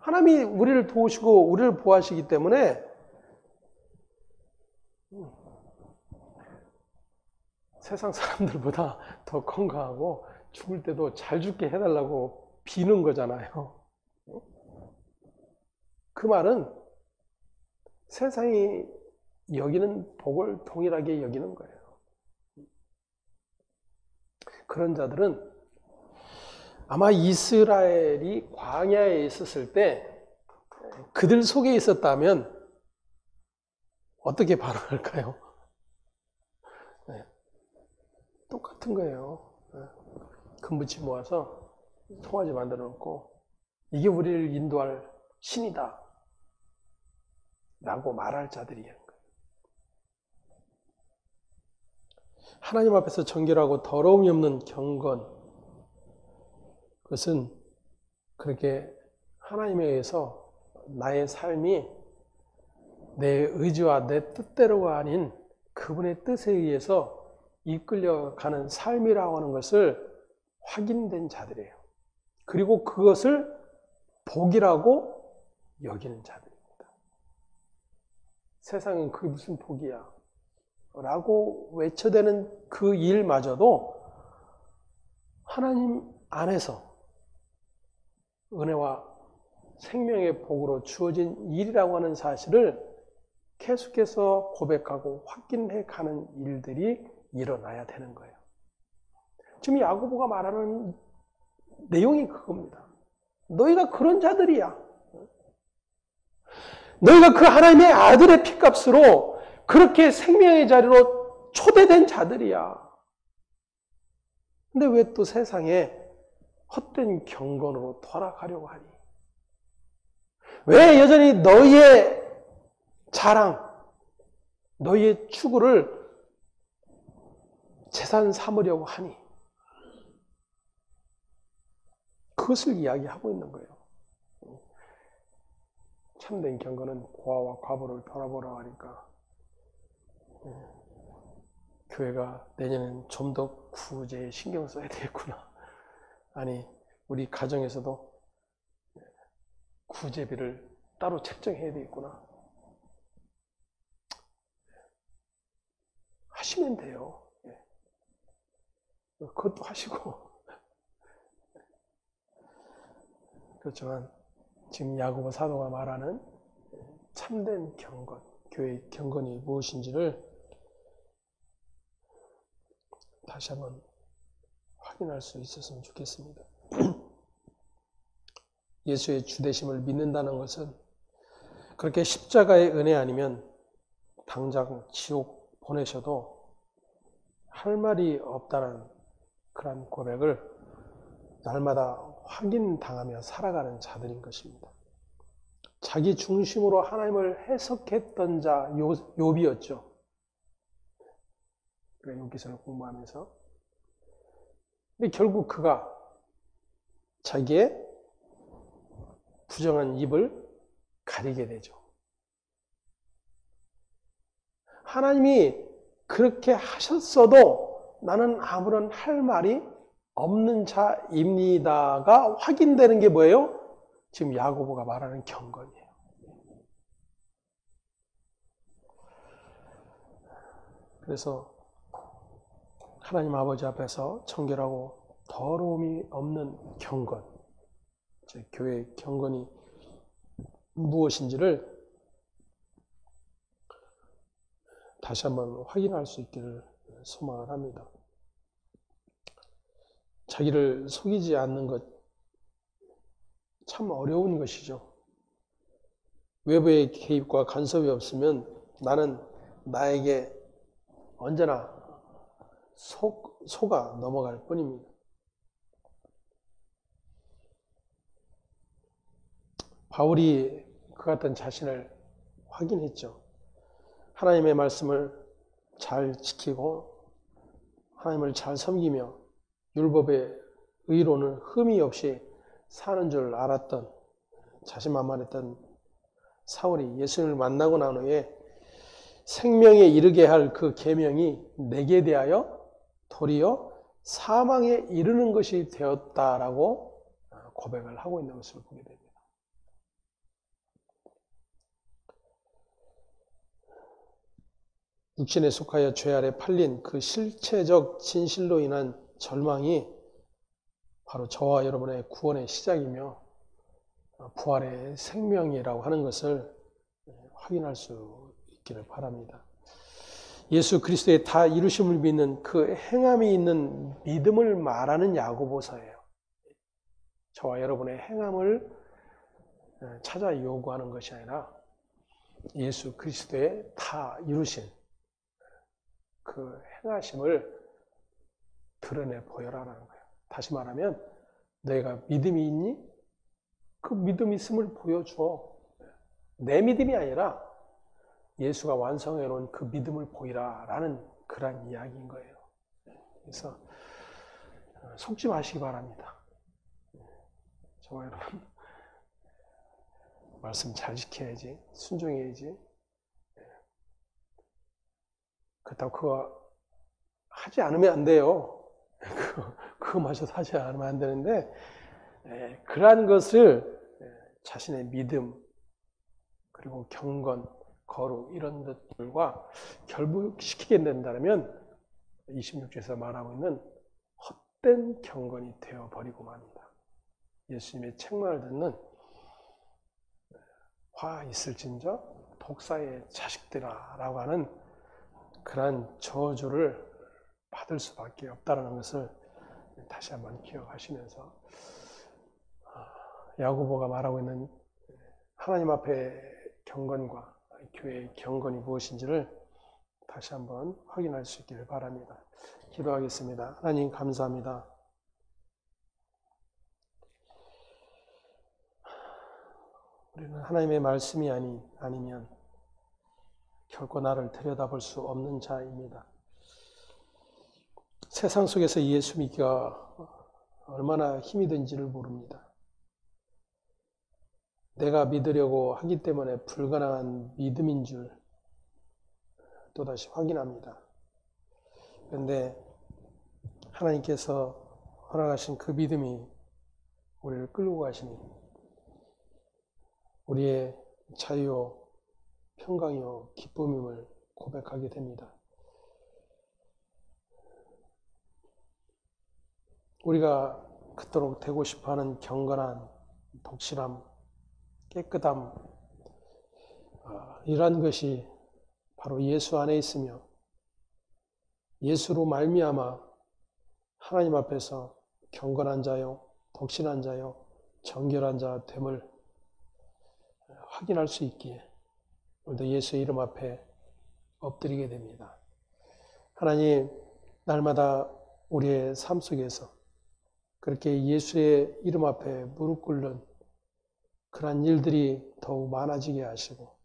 하나님이 우리를 도우시고 우리를 보호하시기 때문에 세상 사람들보다 더 건강하고 죽을 때도 잘 죽게 해달라고 비는 거잖아요. 그 말은 세상이 여기는 복을 동일하게 여기는 거예요. 그런 자들은 아마 이스라엘이 광야에 있었을 때 그들 속에 있었다면 어떻게 반응할까요? 네. 똑같은 거예요. 네. 금붙이 모아서 송아지 만들어 놓고 이게 우리를 인도할 신이다 라고 말할 자들이에요. 하나님 앞에서 정결하고 더러움이 없는 경건, 그것은 그렇게 하나님에 의해서 나의 삶이 내 의지와 내 뜻대로가 아닌 그분의 뜻에 의해서 이끌려가는 삶이라고 하는 것을 확인된 자들이에요. 그리고 그것을 복이라고 여기는 자들입니다. 세상은 그게 무슨 복이야 라고 외쳐대는 그 일마저도 하나님 안에서 은혜와 생명의 복으로 주어진 일이라고 하는 사실을 계속해서 고백하고 확인해 가는 일들이 일어나야 되는 거예요. 지금 야고보가 말하는 내용이 그겁니다. 너희가 그런 자들이야. 너희가 그 하나님의 아들의 피값으로 그렇게 생명의 자리로 초대된 자들이야. 근데 왜 또 세상에 헛된 경건으로 돌아가려고 하니? 왜 여전히 너희의 자랑, 너희의 추구를 재산 삼으려고 하니? 그것을 이야기하고 있는 거예요. 참된 경건은 고아와 과부를 돌아보라고 하니까 교회가 내년엔 좀 더 구제에 신경 써야 되겠구나. 아니, 우리 가정에서도 구제비를 따로 책정해야 되겠구나. 하시면 돼요. 그것도 하시고. 그렇지만 지금 야고보 사도가 말하는 참된 경건, 교회의 경건이 무엇인지를 다시 한번 확인할 수 있었으면 좋겠습니다. 예수의 주되심을 믿는다는 것은 그렇게 십자가의 은혜 아니면 당장 지옥 보내셔도 할 말이 없다는 그런 고백을 날마다 확인당하며 살아가는 자들인 것입니다. 자기 중심으로 하나님을 해석했던 자 욥이었죠. 욥기서를 공부하면서. 근데 결국 그가 자기의 부정한 입을 가리게 되죠. 하나님이 그렇게 하셨어도 나는 아무런 할 말이 없는 자입니다가 확인되는 게 뭐예요? 지금 야고보가 말하는 경건이에요. 그래서 하나님 아버지 앞에서 청결하고 더러움이 없는 경건, 즉 교회의 경건이 무엇인지를 다시 한번 확인할 수 있기를 소망을 합니다. 자기를 속이지 않는 것 참 어려운 것이죠. 외부의 개입과 간섭이 없으면 나는 나에게 언제나 속아 넘어갈 뿐입니다. 바울이 그 같은 자신을 확인했죠. 하나님의 말씀을 잘 지키고 하나님을 잘 섬기며 율법의 의로는 흠이 없이 사는 줄 알았던 자신만만했던 사울이 예수님을 만나고 난 후에 생명에 이르게 할 그 계명이 내게 대하여 도리어 사망에 이르는 것이 되었다라고 고백을 하고 있는 것을 보게 됩니다. 육신에 속하여 죄 아래 팔린 그 실체적 진실로 인한 절망이 바로 저와 여러분의 구원의 시작이며 부활의 생명이라고 하는 것을 확인할 수 있기를 바랍니다. 예수 그리스도의 다 이루심을 믿는 그 행함이 있는 믿음을 말하는 야고보서예요. 저와 여러분의 행함을 찾아 요구하는 것이 아니라 예수 그리스도의 다 이루신 그 행하심을 드러내 보여라라는 거예요. 다시 말하면 너희가 믿음이 있니? 그 믿음 있음을 보여줘. 내 믿음이 아니라 예수가 완성해 놓은 그 믿음을 보이라라는 그런 이야기인 거예요. 그래서 속지 마시기 바랍니다. 저와 여러분 말씀 잘 지켜야지, 순종해야지. 그렇다고 그거 하지 않으면 안 돼요. 그거마저도 하지 않으면 안 되는데 그러한 것을 자신의 믿음 그리고 경건, 거룩 이런 것들과 결부시키게 된다면 26절에서 말하고 있는 헛된 경건이 되어버리고 맙니다. 예수님의 책망을 듣는 화 있을진저 독사의 자식들아 라고 하는 그러한 저주를 받을 수밖에 없다는 것을 다시 한번 기억하시면서 야고보가 말하고 있는 하나님 앞에 경건과 교회의 경건이 무엇인지를 다시 한번 확인할 수 있기를 바랍니다. 기도하겠습니다. 하나님 감사합니다. 우리는 하나님의 말씀이 아니면 결코 나를 들여다볼 수 없는 자입니다. 세상 속에서 예수 믿기가 얼마나 힘이 든지를 모릅니다. 내가 믿으려고 하기 때문에 불가능한 믿음인 줄 또다시 확인합니다. 그런데 하나님께서 허락하신 그 믿음이 우리를 끌고 가시니 우리의 자유요, 평강이요, 기쁨임을 고백하게 됩니다. 우리가 그토록 되고 싶어하는 경건한 독실함, 깨끗함, 이러한 것이 바로 예수 안에 있으며 예수로 말미암아 하나님 앞에서 경건한 자요, 독실한 자요, 정결한 자 됨을 확인할 수 있기에 우리도 예수의 이름 앞에 엎드리게 됩니다. 하나님, 날마다 우리의 삶 속에서 그렇게 예수의 이름 앞에 무릎 꿇는 그러한 일들이 더욱 많아지게 하시고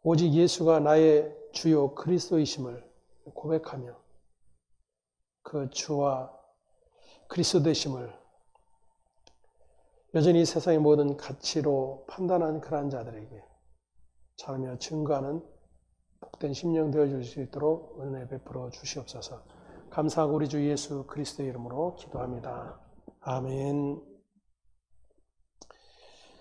오직 예수가 나의 주요 그리스도이심을 고백하며 그 주와 그리스도 되심을 여전히 세상의 모든 가치로 판단한 그러한 자들에게 자라며 증거하는 복된 심령 되어줄 수 있도록 은혜 베풀어 주시옵소서. 감사하고 우리 주 예수 그리스도의 이름으로 기도합니다. 아멘.